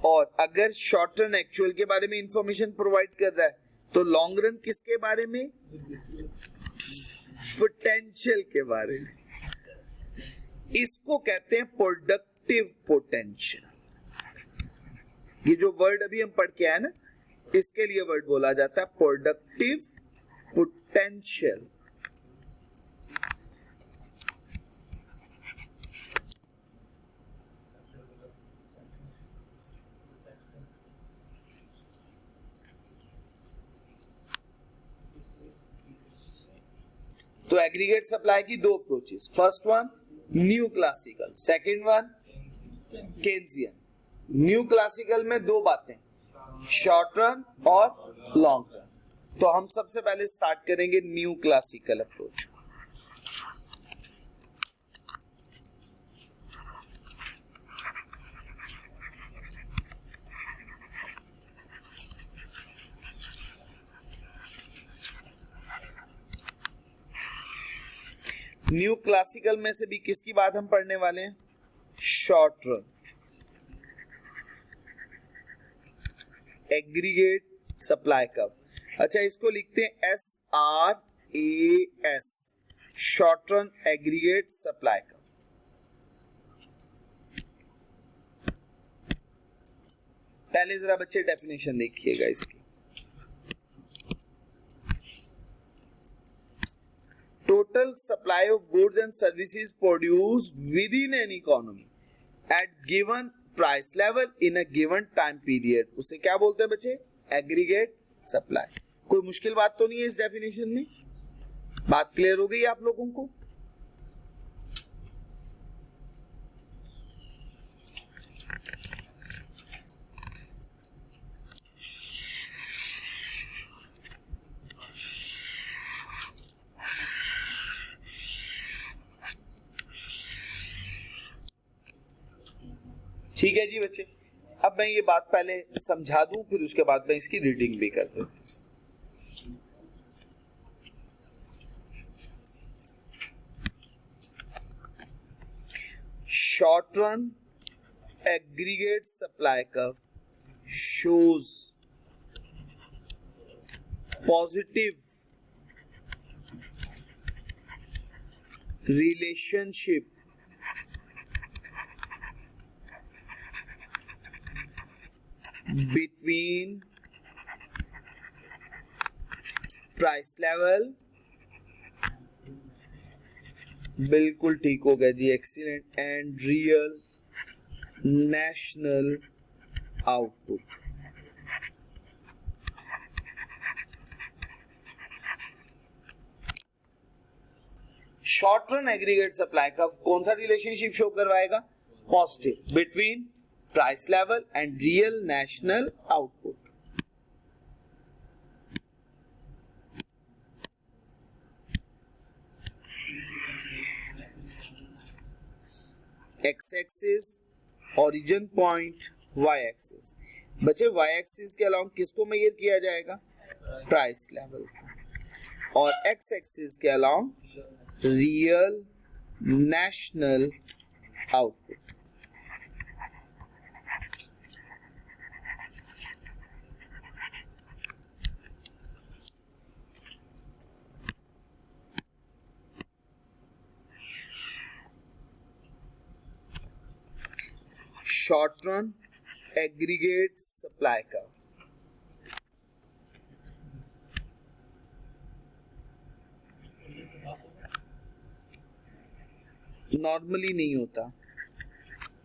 Speaker 1: और अगर शॉर्ट रन एक्चुअल के बारे में इंफॉर्मेशन प्रोवाइड कर रहा है तो लॉन्ग रन किसके बारे में? पोटेंशियल के बारे में। इसको कहते हैं प्रोडक्टिव पोटेंशियल। ये जो वर्ड अभी हम पढ़ के आए ना, इसके लिए वर्ड बोला जाता है प्रोडक्टिव पोटेंशियल। तो एग्रीगेट सप्लाई की दो approaches, first one new classical, second one Keynesian. New classical में दो बातें, शॉर्ट रन और लॉन्ग रन। तो हम सबसे पहले स्टार्ट करेंगे new classical approach. New classical में से भी किसकी बात हम पढ़ने वाले हैं? Short run. Aggregate supply curve. अच्छा, इसको लिखते हैं SRAS, short run aggregate supply curve. पहले जरा बच्चे डेफिनेशन देखिएगा इसकी। Total supply of goods and services produced within an economy at given price level in a given time period, उसे क्या बोलते हैं बच्चे? Aggregate supply. कोई मुश्किल बात तो नहीं है इस डेफिनेशन में? बात क्लियर हो गई आप लोगों को? ठीक है जी बच्चे, अब मैं ये बात पहले समझा दूं, फिर उसके बाद मैं इसकी रीडिंग भी कर दूं। Short run aggregate supply curve shows positive relationship between price level, बिल्कुल ठीक हो गया जी, excellent, and real national output. Short run aggregate supply का कौन सा रिलेशनशिप शो करवाएगा? Positive, between price level and real national output. X axis origin point, Y axis. बच्चे वाई एक्सिस के अलावा किसको मेजर किया जाएगा? Price level. और एक्स एक्सिस के अलावा real national output. Short run aggregate supply का नॉर्मली नहीं होता।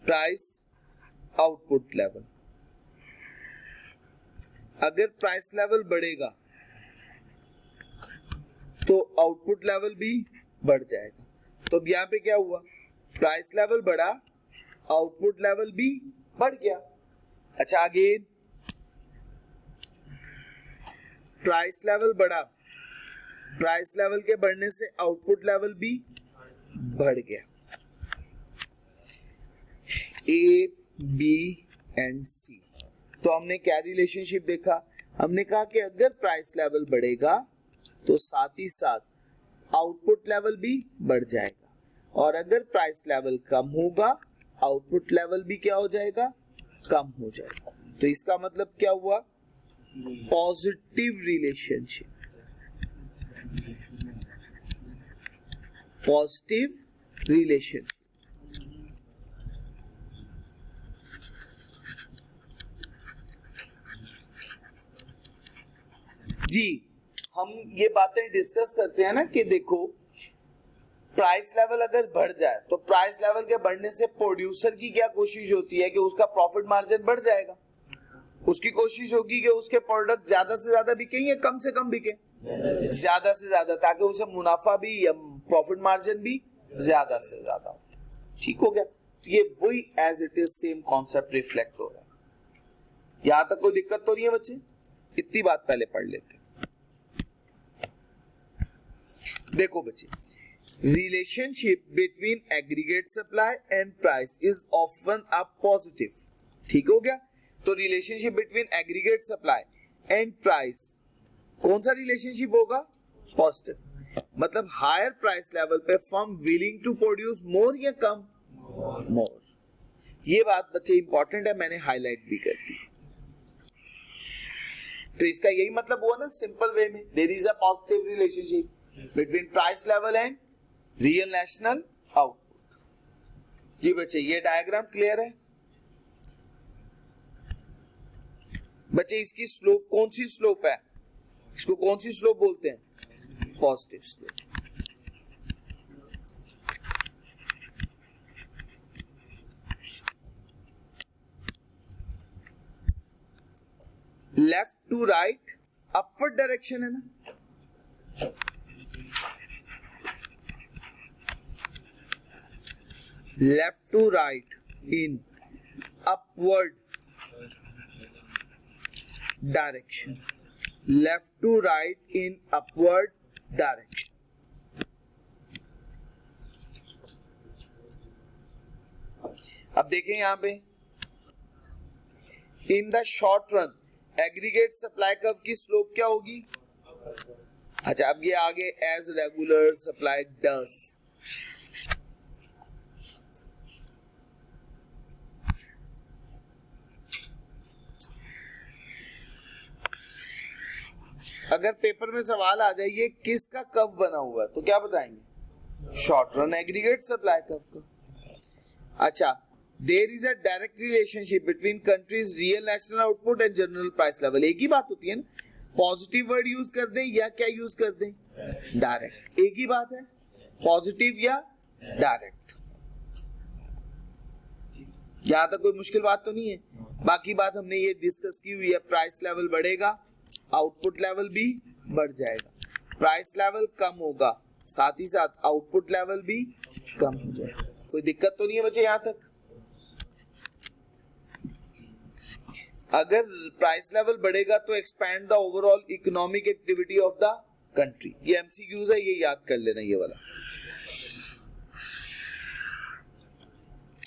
Speaker 1: प्राइस आउटपुट लेवल, अगर प्राइस लेवल बढ़ेगा तो आउटपुट लेवल भी बढ़ जाएगा। तो अब यहां पे क्या हुआ? प्राइस लेवल बढ़ा, आउटपुट लेवल भी बढ़ गया। अच्छा अगेन प्राइस लेवल बढ़ा, प्राइस लेवल के बढ़ने से आउटपुट लेवल भी बढ़ गया। ए बी एंड सी, तो हमने क्या रिलेशनशिप देखा, हमने कहा कि अगर प्राइस लेवल बढ़ेगा तो साथ ही साथ आउटपुट लेवल भी बढ़ जाएगा, और अगर प्राइस लेवल कम होगा आउटपुट लेवल भी क्या हो जाएगा, कम हो जाएगा। तो इसका मतलब क्या हुआ, पॉजिटिव रिलेशनशिप, पॉजिटिव रिलेशनशिप। जी हम ये बातें डिस्कस करते हैं ना कि देखो प्राइस लेवल अगर बढ़ जाए तो प्राइस लेवल के बढ़ने से प्रोड्यूसर की क्या कोशिश होती है कि उसका प्रॉफिट मार्जिन बढ़ जाएगा, उसकी कोशिश होगी कि उसके प्रोडक्ट ज्यादा से ज्यादा बिके या कम से कम बिके, ज्यादा से ज्यादा, ताकि उसे मुनाफा भी या प्रॉफिट मार्जिन भी ज्यादा से ज्यादा हो। ठीक हो गया, तो ये वही as it is same concept reflect हो रहा है। यहां तक कोई दिक्कत तो नहीं है बच्चे, इतनी बात पहले पढ़ लेते हैं। देखो बच्चे, relationship between aggregate supply and price is often a positive. ठीक हो गया, तो relationship between aggregate supply and price कौन सा रिलेशनशिप होगा, पॉजिटिव। मतलब हायर प्राइस लेवल पे firm willing to produce more या कम, मोर। ये बात बच्चे इंपॉर्टेंट है, मैंने हाईलाइट भी कर दी। तो इसका यही मतलब हुआ ना सिंपल वे में, there is a positive relationship between price level and real national output. जी बच्चे ये डायग्राम क्लियर है बच्चे, इसकी स्लोप कौन सी स्लोप है, इसको कौन सी स्लोप बोलते हैं, positive slope. Left to right upward direction है ना, left to right in upward direction, left to right in upward direction. अब देखें यहां पे in the short run aggregate supply curve की स्लोप क्या होगी। अच्छा अब ये आगे एज रेगुलर सप्लाई डस, अगर पेपर में सवाल आ जाए ये किसका कर्व बना हुआ है तो क्या बताएंगे, short run aggregate supply curve का। अच्छा there is a direct relationship between countries real national output and general price level. एक ही बात होती है ना, पॉजिटिव वर्ड यूज कर दें या क्या यूज कर दें, डायरेक्ट, एक ही बात है, पॉजिटिव या डायरेक्ट। यहां तक कोई मुश्किल बात तो नहीं है। बाकी बात हमने ये डिस्कस की हुई है, प्राइस लेवल बढ़ेगा आउटपुट लेवल भी बढ़ जाएगा, प्राइस लेवल कम होगा साथ ही साथ आउटपुट लेवल भी कम हो जाएगा। कोई दिक्कत तो नहीं है बच्चे यहां तक। अगर प्राइस लेवल बढ़ेगा तो expand the overall economic activity of the country. ये एमसीक्यूज है, ये याद कर लेना ये वाला।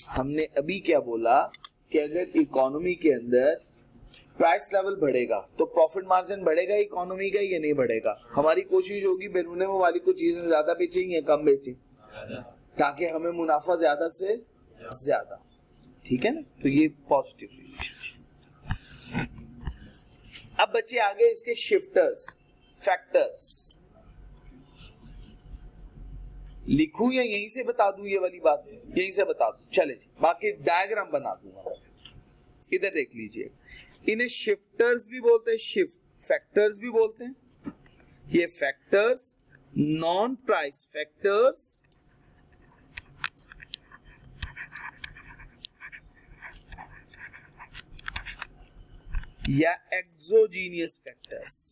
Speaker 1: हमने अभी क्या बोला कि अगर इकोनॉमी के अंदर प्राइस लेवल बढ़ेगा तो प्रॉफिट मार्जिन बढ़ेगा इकोनॉमी का या नहीं बढ़ेगा। हमारी कोशिश होगी बैरूने में वाली कुछ चीजें ज्यादा बेचें या कम बेचें ताकि हमें मुनाफा ज्यादा से ज्यादा। ठीक है ना, तो ये पॉजिटिव रिलेशनशिप। अब बच्चे आगे इसके शिफ्टर्स फैक्टर्स लिखूं या यहीं से बता दूं, ये वाली बात यहीं से बता दूं, चले जी, बाकी डायग्राम बना दूंगा। इधर देख लीजिए, इन्हें शिफ्टर्स भी बोलते हैं, शिफ्ट फैक्टर्स भी बोलते हैं। ये फैक्टर्स नॉन प्राइस फैक्टर्स या एक्सोजीनियस फैक्टर्स।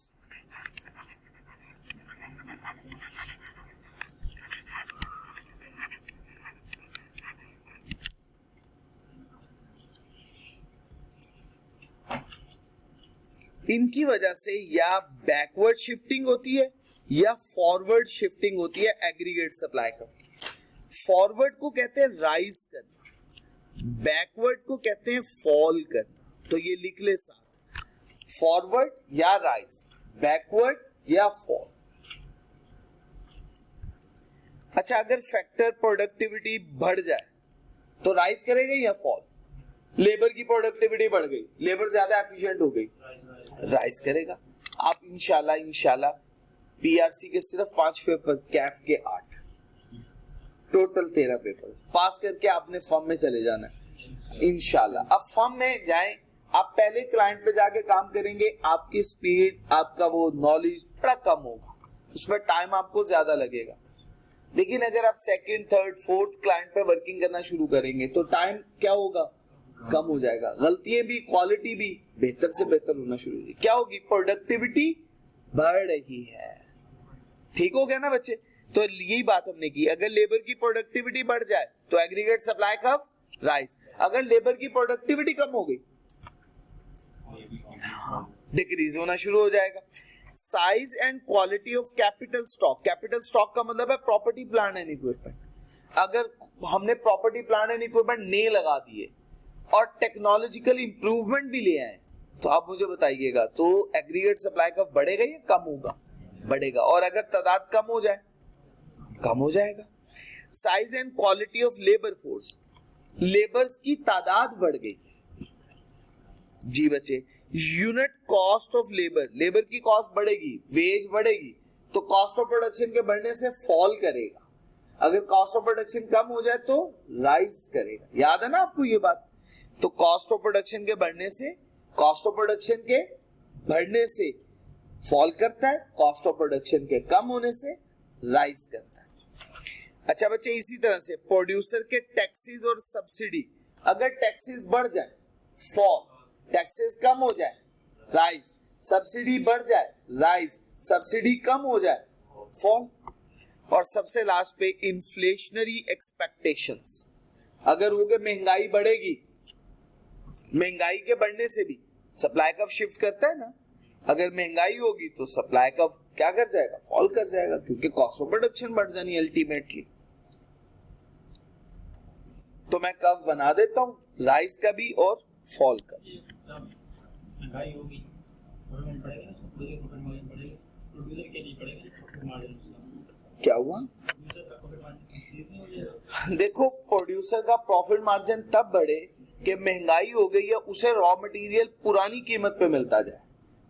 Speaker 1: इनकी वजह से या बैकवर्ड शिफ्टिंग होती है या फॉरवर्ड शिफ्टिंग होती है एग्रीगेट सप्लाई कर्व। फॉरवर्ड को कहते हैं राइज करना, बैकवर्ड को कहते हैं फॉल करना। तो ये लिख ले साथ, फॉरवर्ड या राइज, बैकवर्ड या फॉल। अच्छा, अगर फैक्टर प्रोडक्टिविटी बढ़ जाए तो राइज करेगा या फॉल? लेबर की प्रोडक्टिविटी बढ़ गई, लेबर ज्यादा एफिशिएंट हो गई, राइज करेगा। आप इंशाल्लाह पीआरसी के सिर्फ 5 पेपर, कैफ के 8, टोटल 13 पेपर पास करके आपने फर्म में चले जाना है इंशाल्लाह। अब फर्म में जाएं, आप पहले क्लाइंट पे जाके काम करेंगे, आपकी स्पीड, आपका वो नॉलेज बड़ा कम होगा, उसमें टाइम आपको ज्यादा लगेगा। लेकिन अगर आप सेकंड, थर्ड, फोर्थ क्लाइंट पे वर्किंग करना शुरू करेंगे तो टाइम क्या होगा? कम हो जाएगा, गलतियां भी, क्वालिटी भी बेहतर से बेहतर होना शुरू होगी। क्या होगी? प्रोडक्टिविटी बढ़ रही है। ठीक हो गया ना बच्चे? तो यही बात हमने की, अगर लेबर की प्रोडक्टिविटी बढ़ जाए तो एग्रीगेट सप्लाई कर्व राइज, अगर लेबर की प्रोडक्टिविटी कम हो गई डिक्रीज होना शुरू हो जाएगा। Size and quality of capital stock, capital stock का मतलब है प्रॉपर्टी, प्लांट एंड इक्विपमेंट। अगर हमने प्रॉपर्टी, प्लांट एंड इक्विपमेंट नए लगा दिए और टेक्नोलॉजिकल इंप्रूवमेंट भी ले आए तो आप मुझे बताइएगा, तो एग्रीगेट सप्लाई कर्व बढ़ेगा या कम होगा? बढ़ेगा। और अगर तादाद कम हो जाए, कम हो जाएगा। Size and quality of labour force, labours की तादाद बढ़ गई जी बच्चे। Unit cost of labour, labour की कॉस्ट बढ़ेगी, वेज बढ़ेगी, तो कॉस्ट ऑफ प्रोडक्शन के बढ़ने से फॉल करेगा। अगर कॉस्ट ऑफ प्रोडक्शन कम हो जाए तो राइज करेगा। याद है ना आपको ये बात? तो कॉस्ट ऑफ प्रोडक्शन के बढ़ने से, कॉस्ट ऑफ प्रोडक्शन के बढ़ने से फॉल करता है, कॉस्ट ऑफ प्रोडक्शन के कम होने से राइज करता है। अच्छा बच्चे, इसी तरह से प्रोड्यूसर के टैक्सेस और सब्सिडी, अगर टैक्सेस बढ़ जाए फॉल, टैक्सेस कम हो जाए राइज, सब्सिडी बढ़ जाए राइज, सब्सिडी कम हो जाए फॉल। और सबसे लास्ट पे इन्फ्लेशनरी एक्सपेक्टेशंस, अगर हो गए महंगाई बढ़ेगी, महंगाई के बढ़ने से भी सप्लाई कर्व शिफ्ट करता है ना। अगर महंगाई होगी तो सप्लाई कर्व क्या कर जाएगा? फॉल कर जाएगा, क्योंकि कॉस्ट ऑफ प्रोडक्शन बढ़ जानी अल्टीमेटली। तो मैं कर्व बना देता हूं, राइज का भी और फॉल का।
Speaker 3: महंगाई होगी, गवर्नमेंट बढ़ेगा, प्रोड्यूसर प्रोड्यूसर के लिए बढ़ेगा।
Speaker 1: क्या हुआ? देखो, प्रोड्यूसर का प्रॉफिट मार्जिन तब बढ़े कि महंगाई हो गई है, उसे रॉ मटेरियल पुरानी कीमत पे मिलता जाए।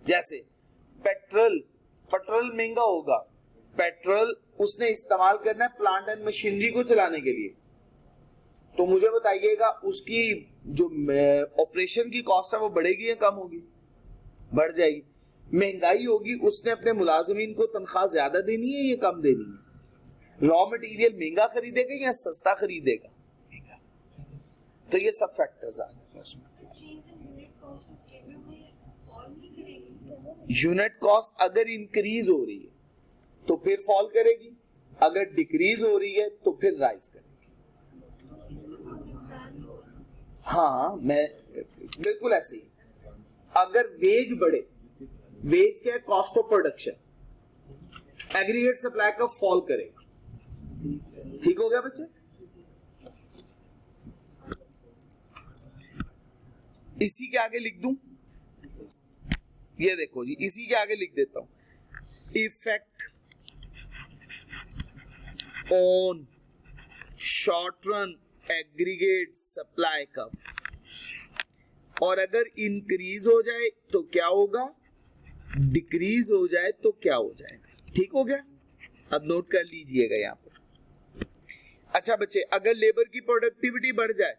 Speaker 1: जैसे पेट्रोल महंगा होगा, पेट्रोल उसने इस्तेमाल करना है प्लांट एंड मशीनरी को चलाने के लिए, तो मुझे बताइएगा उसकी जो ऑपरेशन की कॉस्ट है वो बढ़ेगी या कम होगी? बढ़ जाएगी। महंगाई होगी, उसने अपने मुलाजिमीन को तनख्वाह ज्यादा देनी है या कम देनी है? रॉ मटेरियल महंगा खरीदेगा या सस्ता खरीदेगा? महंगा। तो ये सब फैक्टर्स आ जाते हैं उसमें। यूनिट कॉस्ट अगर इंक्रीज हो रही है तो फिर फॉल करेगी, अगर डिक्रीज हो रही है तो फिर राइज करेगी। हाँ, मैं बिल्कुल ऐसे ही। अगर वेज बढ़े, वेज क्या है? Cost of production, aggregate supply का फॉल करेगा। ठीक हो गया बच्चे? इसी के आगे लिख दूं, ये देखो जी, इसी के आगे लिख देता हूं, effect on short run aggregate supply curve. और अगर इंक्रीज हो जाए तो क्या होगा, डिक्रीज हो जाए तो क्या हो जाएगा। ठीक हो गया? अब नोट कर लीजिएगा यहां पर। अच्छा बच्चे, अगर लेबर की प्रोडक्टिविटी बढ़ जाए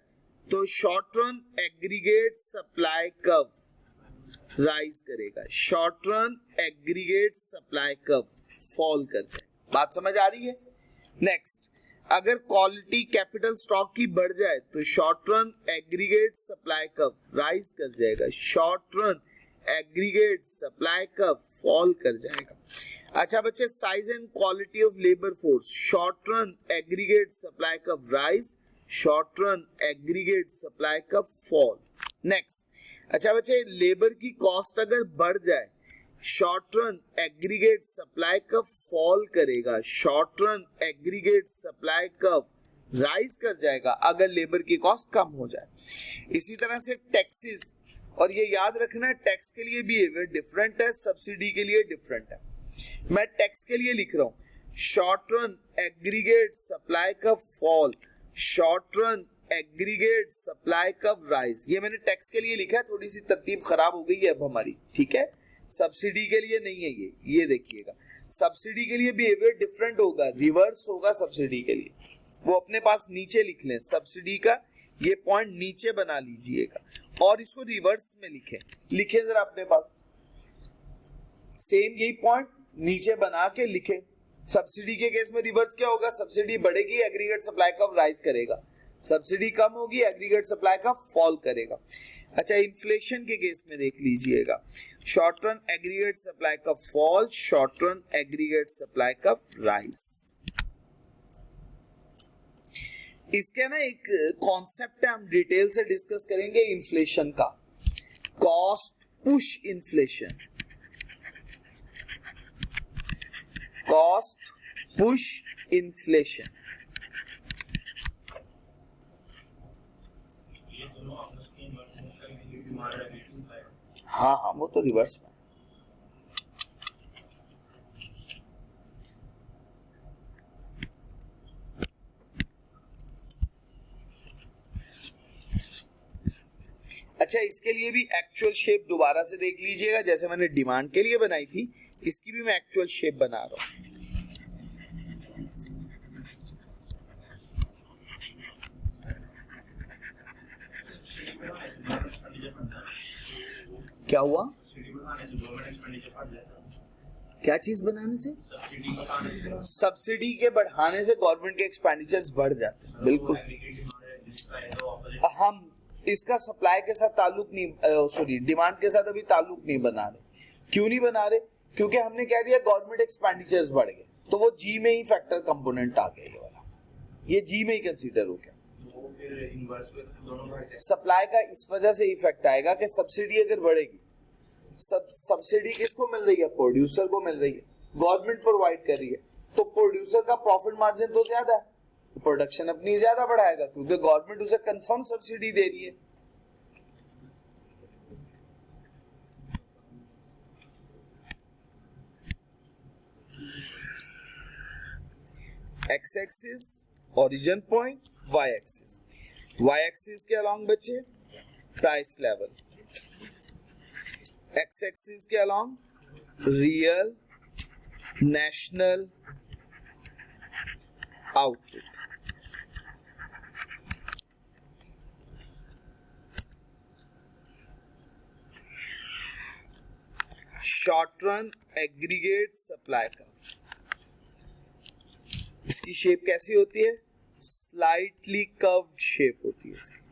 Speaker 1: तो short run aggregate supply curve rise करेगा, short run aggregate supply curve fall कर जाए। बात समझ आ रही है? नेक्स्ट, अगर क्वालिटी कैपिटल स्टॉक की बढ़ जाए तो short run aggregate supply curve rise कर जाएगा, short run aggregate supply curve fall कर जाएगा। अच्छा बच्चे, size and quality of labour force, short run aggregate supply curve rise, short run aggregate supply curve fall. Next, अच्छा बच्चे, labour की cost अगर बढ़ जाए, short run aggregate supply curve fall करेगा, short run aggregate supply curve rise कर जाएगा अगर लेबर की कॉस्ट कम हो जाए। इसी तरह से टैक्सेस, और ये याद रखना है टैक्स के लिए बिहेवियर डिफरेंट है, सब्सिडी के लिए डिफरेंट है। मैं टैक्स के लिए लिख रहा हूं short run aggregate supply curve fall, short run aggregate supply curve rise. ये मैंने टैक्स के लिए लिखा है, थोड़ी सी तरतीब खराब हो गई है अब हमारी, ठीक है। सब्सिडी के लिए नहीं है ये देखिएगा, सब्सिडी के लिए बिहेवियर डिफरेंट होगा, रिवर्स होगा सब्सिडी के लिए, वो अपने पास नीचे लिख लें, सब्सिडी का ये पॉइंट नीचे बना लीजिएगा और इसको रिवर्स में लिखे जरा अपने पास, सेम यही पॉइंट नीचे बना के लिखे। सब्सिडी के केस में रिवर्स क्या होगा, सब्सिडी बढ़ेगी, एग्रीगेट सप्लाई कर्व राइज करेगा, सब्सिडी कम होगी, एग्रीगेट सप्लाई कर्व फॉल करेगा। अच्छा, इन्फ्लेशन के केस में देख लीजिएगा, short run aggregate supply curve fall, short run aggregate supply curve rise. इसके ना एक कॉन्सेप्ट है, हम डिटेल से डिस्कस करेंगे इन्फ्लेशन का, cost push inflation, cost push inflation. हाँ हाँ, वो तो रिवर्स में। अच्छा, इसके लिए भी एक्चुअल शेप दोबारा से देख लीजिएगा, जैसे मैंने डिमांड के लिए बनाई थी, इसकी भी मैं एक्चुअल शेप बना रहा हूं। क्या हुआ, क्या चीज बनाने से, सब्सिडी के बढ़ाने से गवर्नमेंट के एक्सपेंडिचर्स बढ़ जाते हैं, बिल्कुल। हम इसका सप्लाई के साथ ताल्लुक नहीं, सॉरी डिमांड के साथ अभी ताल्लुक नहीं बना रहे। क्यों नहीं बना रहे, क्योंकि हमने कह दिया गवर्नमेंट एक्सपेंडिचर्स बढ़ गए, तो वो जी में ही फैक्टर कंपोनेंट आ गया, ये वाला, ये जी में ही कंसीडर हो गया। सप्लाई का इस वजह से इफेक्ट आएगा कि सब्सिडी अगर बढ़ेगी, सब्सिडी किसको मिल रही है, प्रोड्यूसर को मिल रही है, गवर्नमेंट प्रोवाइड कर रही है, तो प्रोड्यूसर का प्रॉफिट मार्जिन तो ज्यादा है, प्रोडक्शन अपनी ज्यादा बढ़ाएगा क्योंकि गवर्नमेंट उसे कंफर्म सब्सिडी दे रही है। X axis origin point, Y axis, Y axis के अलोंग बच्चे प्राइस लेवल, एक्स एक्सिस के along real national output. Short run aggregate supply curve, इसकी शेप कैसी होती है, स्लाइटली कर्व्ड शेप होती है इसकी।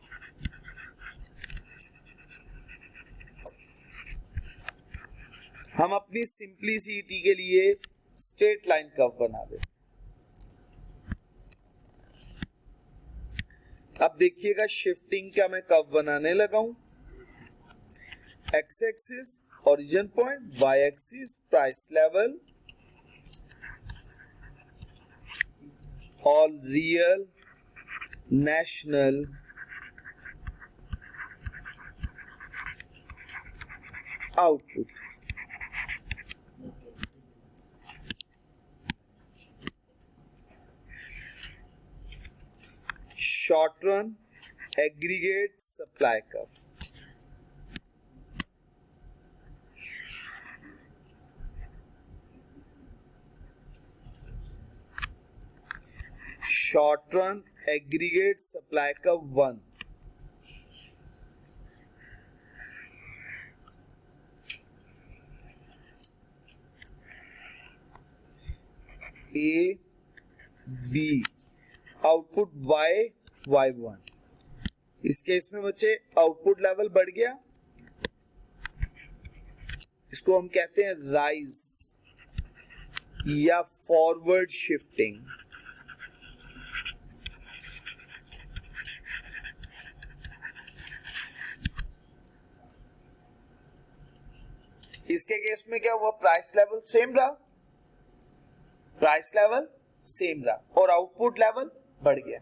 Speaker 1: हम अपनी सिंप्लिसिटी के लिए स्ट्रेट लाइन कर्व बना दे। अब देखिएगा शिफ्टिंग का मैं कर्व बनाने लगा हूं, X axis origin point, Y axis price level, all real national output. Short run aggregate supply curve, short run aggregate supply curve 1, A B, output Y Y 1। इस case में बच्चे आउटपुट लेवल बढ़ गया, इसको हम कहते हैं राइज या फॉरवर्ड शिफ्टिंग। इसके केस में क्या हुआ, प्राइस लेवल सेम रहा, प्राइस लेवल सेम रहा और आउटपुट लेवल बढ़ गया।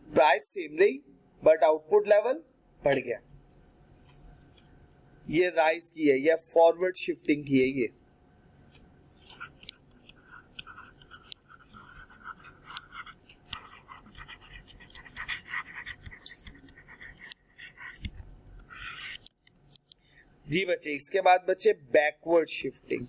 Speaker 1: प्राइस सेम रही बट आउटपुट लेवल बढ़ गया। ये राइज की है, ये फॉरवर्ड शिफ्टिंग की है। ये जी बच्चे, इसके बाद बच्चे बैकवर्ड शिफ्टिंग।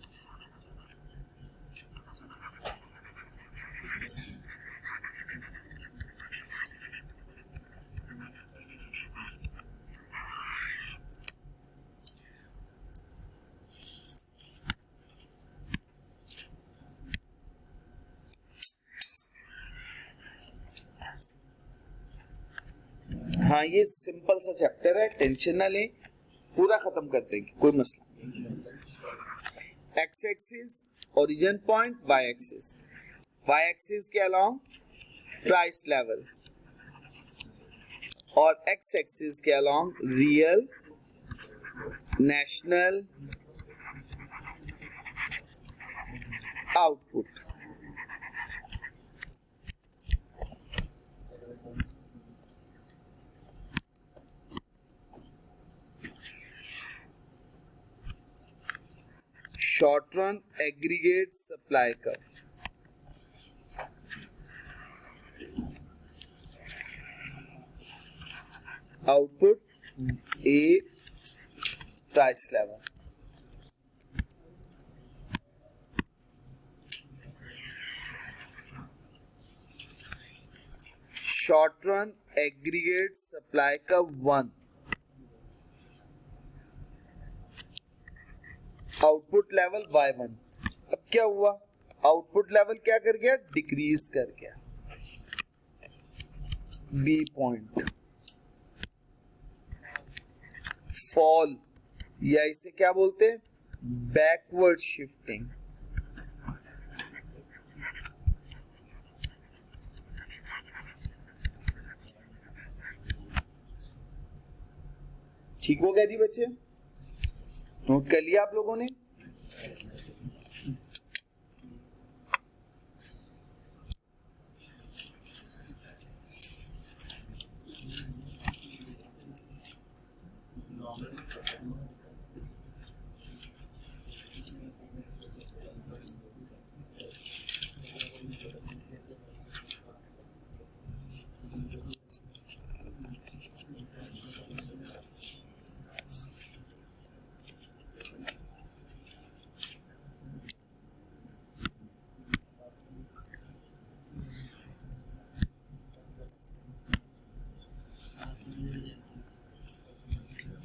Speaker 1: हाँ, ये सिंपल सा चैप्टर है, टेंशन ना लें, पूरा खत्म कर देंगे, कोई मसला नहीं। X axis origin point, Y axis के अलोंग प्राइस लेवल और एक्स एक्सिस के along real, national, output. Short run aggregate supply curve, output a price level, short run aggregate supply curve 1, output level y1। अब क्या हुआ, output level क्या कर गया, decrease कर गया, बी पॉइंट फॉल, या इसे क्या बोलते हैं, बैकवर्ड शिफ्टिंग। ठीक हो गया जी बच्चे, नोट कर लिया आप लोगों ने।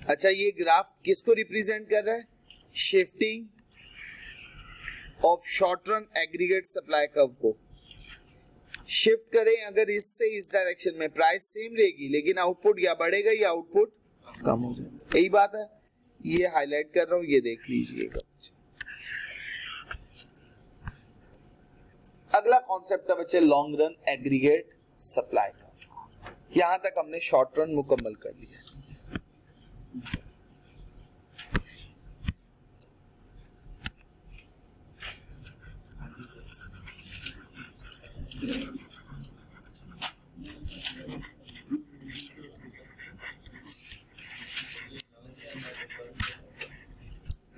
Speaker 1: अच्छा, ये ग्राफ किसको रिप्रेजेंट कर रहा है, shifting of short run aggregate supply curve को। शिफ्ट करें अगर इससे इस डायरेक्शन में, प्राइस सेम रहेगी लेकिन आउटपुट या बढ़ेगा या आउटपुट कम हो जाएगा, यही बात है। ये हाईलाइट कर रहा हूं, ये देख लीजिएगा। अगला कॉन्सेप्ट है बच्चे long run aggregate supply curve. यहां तक हमने शॉर्ट रन मुकम्मल कर लिया।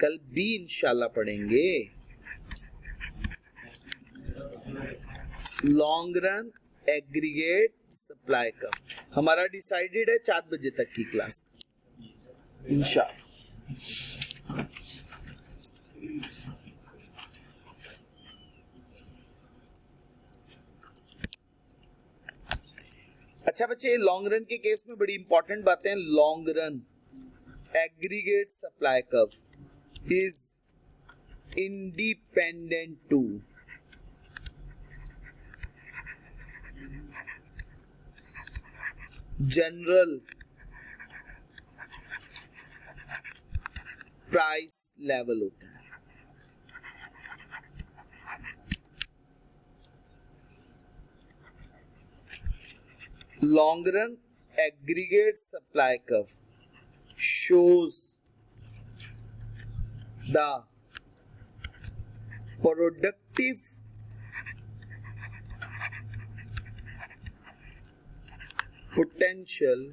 Speaker 1: कल भी इंशाल्लाह पढ़ेंगे लॉन्ग रन एग्रीगेट सप्लाई का। हमारा डिसाइडेड है 4 बजे तक की क्लास इंशाल्लाह। अच्छा बच्चे, लॉन्ग रन के केस में बड़ी इंपॉर्टेंट बातें हैं। Long run aggregate supply curve is independent to general price level होता है। Long run aggregate supply curve shows the productive potential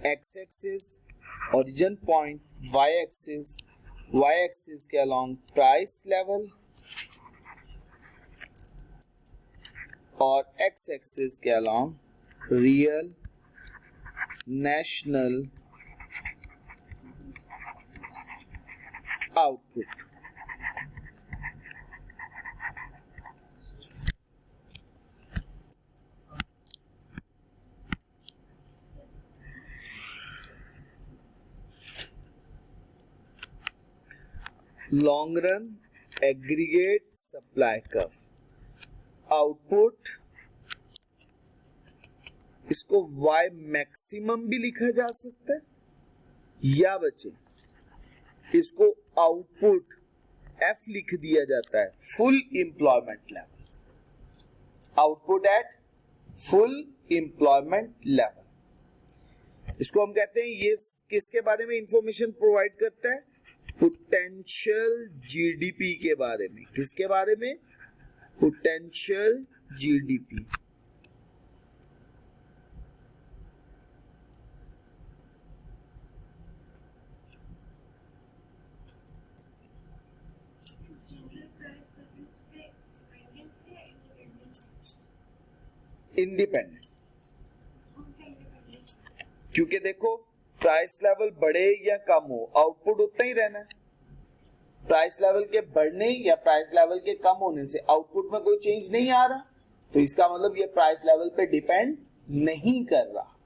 Speaker 1: x-axis origin point, y-axis के along price level और x-axis के along real national output. Long run aggregate supply curve. Output इसको y maximum भी लिखा जा सकता है या बच्चे इसको आउटपुट f लिख दिया जाता है, full employment level. Output at full employment level, इसको हम कहते हैं. ये किसके बारे में इंफॉर्मेशन प्रोवाइड करता है? पोटेंशियल जीडीपी के बारे में. किसके बारे में? Potential GDP. इंडिपेंडेंट, क्योंकि देखो प्राइस लेवल बढ़े या कम हो आउटपुट उतना ही रहना है. प्राइस लेवल के बढ़ने या प्राइस लेवल के कम होने से आउटपुट में कोई चेंज नहीं आ रहा, तो इसका मतलब ये प्राइस लेवल पे डिपेंड नहीं कर रहा.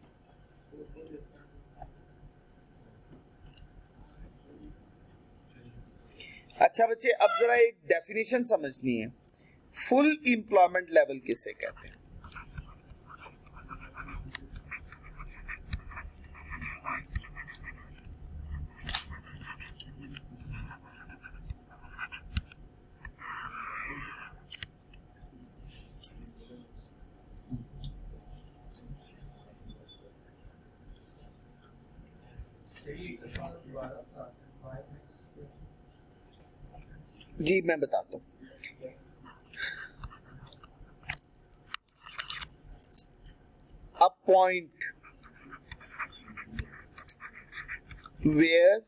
Speaker 1: अच्छा बच्चे, अब जरा एक डेफिनेशन समझनी है. फुल एम्प्लॉयमेंट लेवल किसे कहते हैं? जी मैं बताता हूं. A point where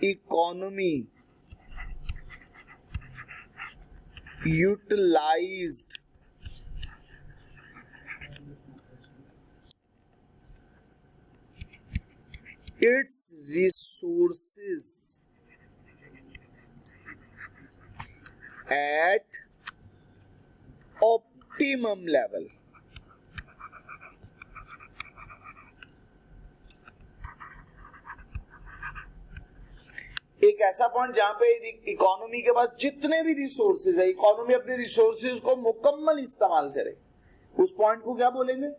Speaker 1: economy utilized its resources at optimum level. एक ऐसा पॉइंट जहां पे इकोनॉमी के पास जितने भी रिसोर्सेज है, इकोनॉमी अपने रिसोर्सेज को मुकम्मल इस्तेमाल करे, उस पॉइंट को क्या बोलेंगे?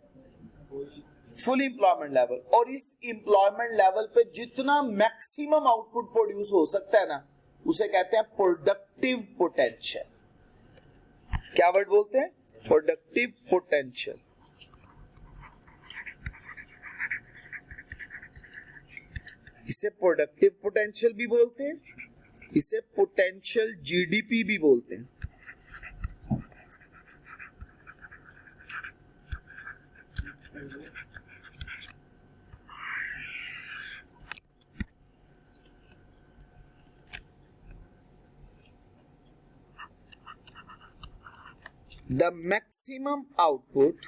Speaker 1: Full employment level. और इस एम्प्लॉयमेंट लेवल पे जितना मैक्सिमम आउटपुट प्रोड्यूस हो सकता है ना, उसे कहते हैं प्रोडक्टिव पोटेंशियल. क्या वर्ड बोलते हैं? Productive potential. इसे प्रोडक्टिव पोटेंशियल भी बोलते हैं, इसे पोटेंशियल जीडीपी भी बोलते हैं. The maximum output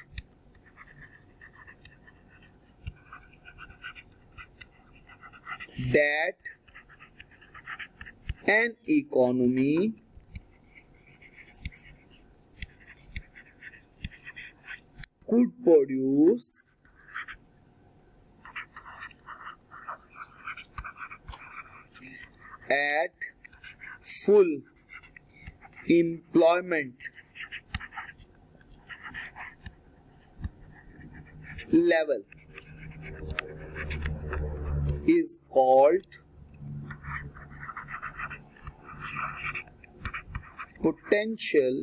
Speaker 1: that an economy could produce at full employment level is called potential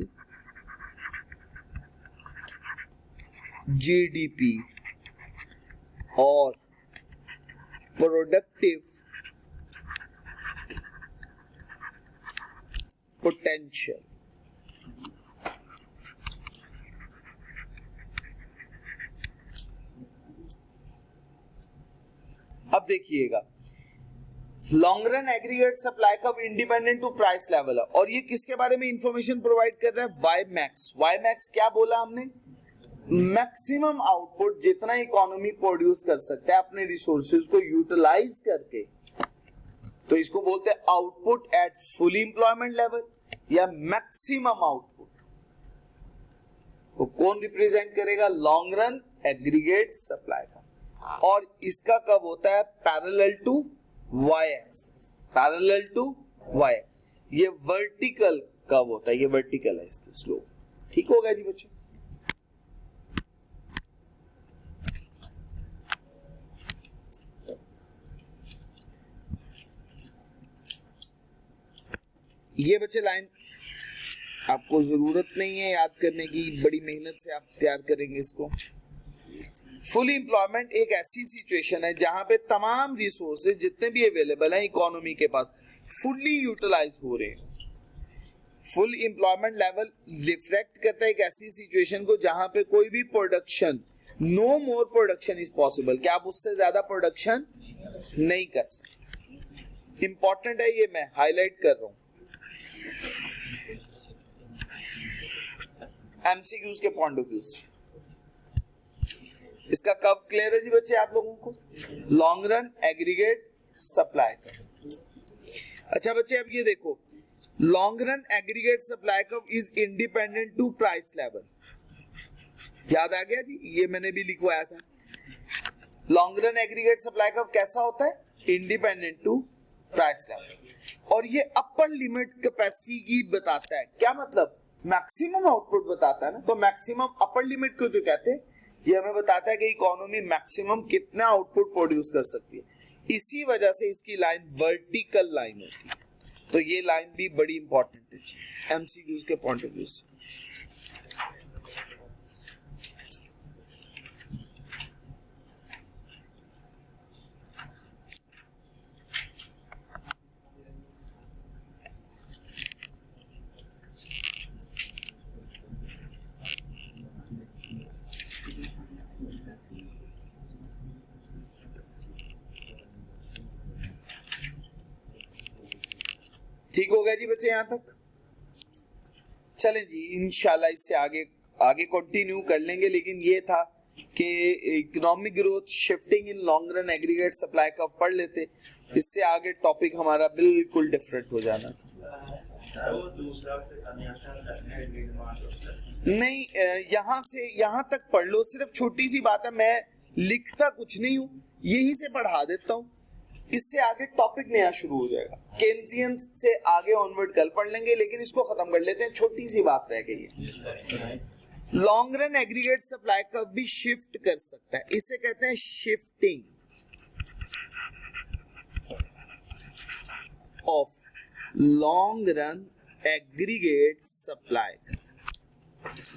Speaker 1: GDP or productive potential. अब देखिएगा, लॉन्ग रन एग्रीगेट सप्लाई का इंडिपेंडेंट टू प्राइस लेवल है और ये किसके बारे में इंफॉर्मेशन प्रोवाइड कर रहा है? Y max. वाई मैक्स क्या बोला हमने? मैक्सिमम आउटपुट जितना इकोनॉमी प्रोड्यूस कर सकता है अपने रिसोर्सेज को यूटिलाइज करके, तो इसको बोलते हैं output at full employment level या मैक्सिमम आउटपुट। तो कौन रिप्रेजेंट करेगा? लॉन्ग रन एग्रीगेट सप्लाई का। और इसका कब होता है? Parallel to Y axis. Parallel to Y. ये वर्टिकल कब होता है? ये वर्टिकल है इसकी स्लोप। ठीक हो गया जी बच्चों? ये बच्चे लाइन आपको जरूरत नहीं है याद करने की, बड़ी मेहनत से आप तैयार करेंगे इसको। फुल एम्प्लॉयमेंट एक ऐसी सिचुएशन है जहां पे तमाम रिसोर्सेज जितने भी अवेलेबल हैं इकोनॉमी के पास फुल्ली यूटिलाइज हो रहे हैं। फुल एम्प्लॉयमेंट लेवल रिफ्लेक्ट करता है एक ऐसी सिचुएशन को जहां पे कोई भी production, no more production is possible, कि आप उससे ज्यादा प्रोडक्शन नहीं कर सकते। इंपॉर्टेंट है, ये मैं हाईलाइट कर रहा हूं एमसीक्यूज के पॉइंट ऑफ व्यू से। इसका कब क्लियर है जी बच्चे आप लोगों को? Long run aggregate supply curve. अच्छा बच्चे अब ये देखो, long run aggregate supply curve is independent to price level. याद आ गया जी? ये मैंने भी लिखवाया था। Long run aggregate supply curve कैसा होता है? Independent to price level. और ये अपर लिमिट कैपेसिटी की बताता है। क्या मतलब? मैक्सिमम आउटपुट बताता है ना। तो मैक्सिमम अपर लिमिट को तो कहते हैं, ये हमें बताता है कि इकोनॉमी मैक्सिमम कितना आउटपुट प्रोड्यूस कर सकती है। इसी वजह से इसकी लाइन वर्टिकल लाइन होती है। तो ये लाइन भी बड़ी इंपॉर्टेंट है एमसीक्यूज के पॉइंट ऑफ व्यू से। ठीक हो गया जी बच्चे यहां तक? चलें जी, इंशाल्लाह इससे आगे कंटिन्यू कर लेंगे। लेकिन ये था कि economic growth shifting in long run aggregate supply का पढ़ लेते, इससे आगे टॉपिक हमारा बिल्कुल डिफरेंट हो जाना था। नहीं, यहां से यहां तक पढ़ लो, सिर्फ छोटी सी बात है, मैं लिखता कुछ नहीं हूं, यहीं से पढ़ा देता हूं। इससे आगे टॉपिक नया शुरू हो जाएगा। केन्सियन से आगे ऑनवर्ड कल पढ़ लेंगे, लेकिन इसको खत्म कर लेते हैं, छोटी सी बात रह गई है। लॉन्ग रन एग्रीगेट सप्लाई का भी शिफ्ट कर सकता है, इसे कहते हैं shifting of long run aggregate supply.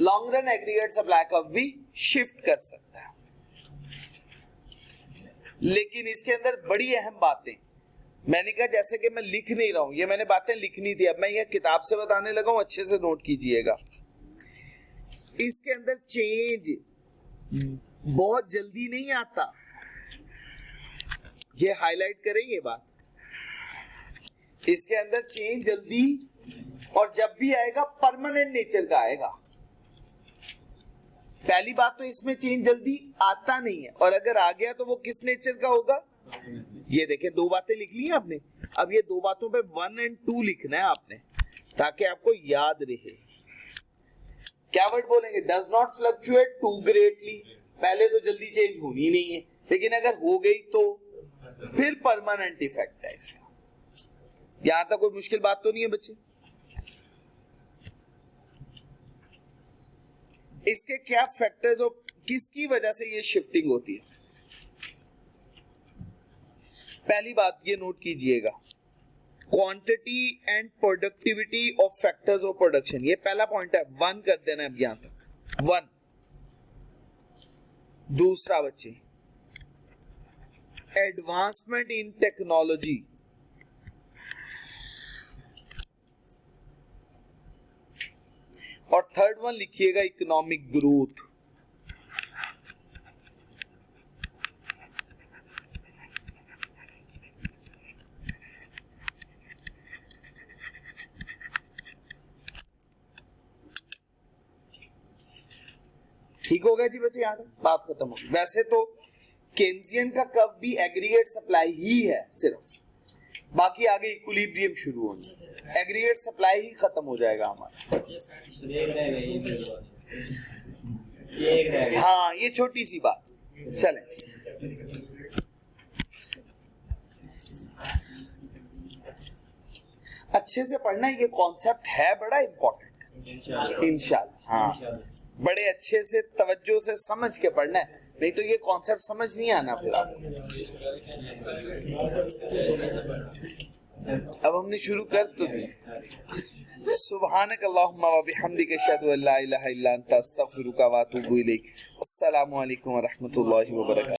Speaker 1: Long run aggregate supply का भी शिफ्ट कर सकता है, लेकिन इसके अंदर बड़ी अहम बातें मैंने कहा, जैसे कि मैं लिख नहीं रहा हूं, ये मैंने बातें लिखनी थी, अब मैं ये किताब से बताने लगा हूं, अच्छे से नोट कीजिएगा। इसके अंदर चेंज बहुत जल्दी नहीं आता, ये हाईलाइट करें ये बात। इसके अंदर चेंज जल्दी, और जब भी आएगा परमानेंट नेचर का आएगा। पहली बात तो इसमें चेंज जल्दी आता नहीं है, और अगर आ गया तो वो किस नेचर का होगा? ये देखें, दो बातें लिख ली हैं आपने, अब ये दो बातों पे 1 और 2 लिखना है आपने, ताकि आपको याद रहे। क्या वर्ड बोलेंगे? Does not fluctuate too greatly, पहले तो जल्दी चेंज होनी नहीं है, लेकिन अगर हो गई तो फिर परमानेंट इफेक्ट है इसका। यहां तक कोई मुश्किल बात तो नहीं है बच्चे? इसके क्या फैक्टर्स और किसकी वजह से ये शिफ्टिंग होती है? पहली बात ये नोट कीजिएगा, quantity and productivity of factors of production, ये पहला पॉइंट है, 1 कर देना है अब यहां तक, 1। दूसरा बच्चे, एडवांसमेंट इन टेक्नोलॉजी, और थर्ड वन लिखिएगा इकोनॉमिक ग्रोथ। ठीक हो गया जी बच्चे, यहां तक बात खत्म हो गई। वैसे तो केन्जियन का कर्व भी एग्रीगेट सप्लाई ही है सिर्फ, बाकी आगे इक्विलिब्रियम शुरू होंगे, एग्रीगेट सप्लाई ही खत्म हो जाएगा हमारा। हाँ ये छोटी सी बात, चलें अच्छे से पढ़ना, ये कॉन्सेप्ट है बड़ा इंपॉर्टेंट इंशाल्लाह। हाँ बड़े अच्छे से तवज्जो से समझ के पढ़ना है, नहीं तो ये कॉन्सेप्ट समझ नहीं आना फिर आपको। अब हमने शुरू कर तो दी। सुब्हानक अल्लाहुम्मा व बिहम्दिक अशहदु अल्ला इलाहा इल्ला अंता अस्तगफिरुका व अतूबु इलैक। अस्सलामु अलैकुम व रहमतुल्लाहि व बरकातहू।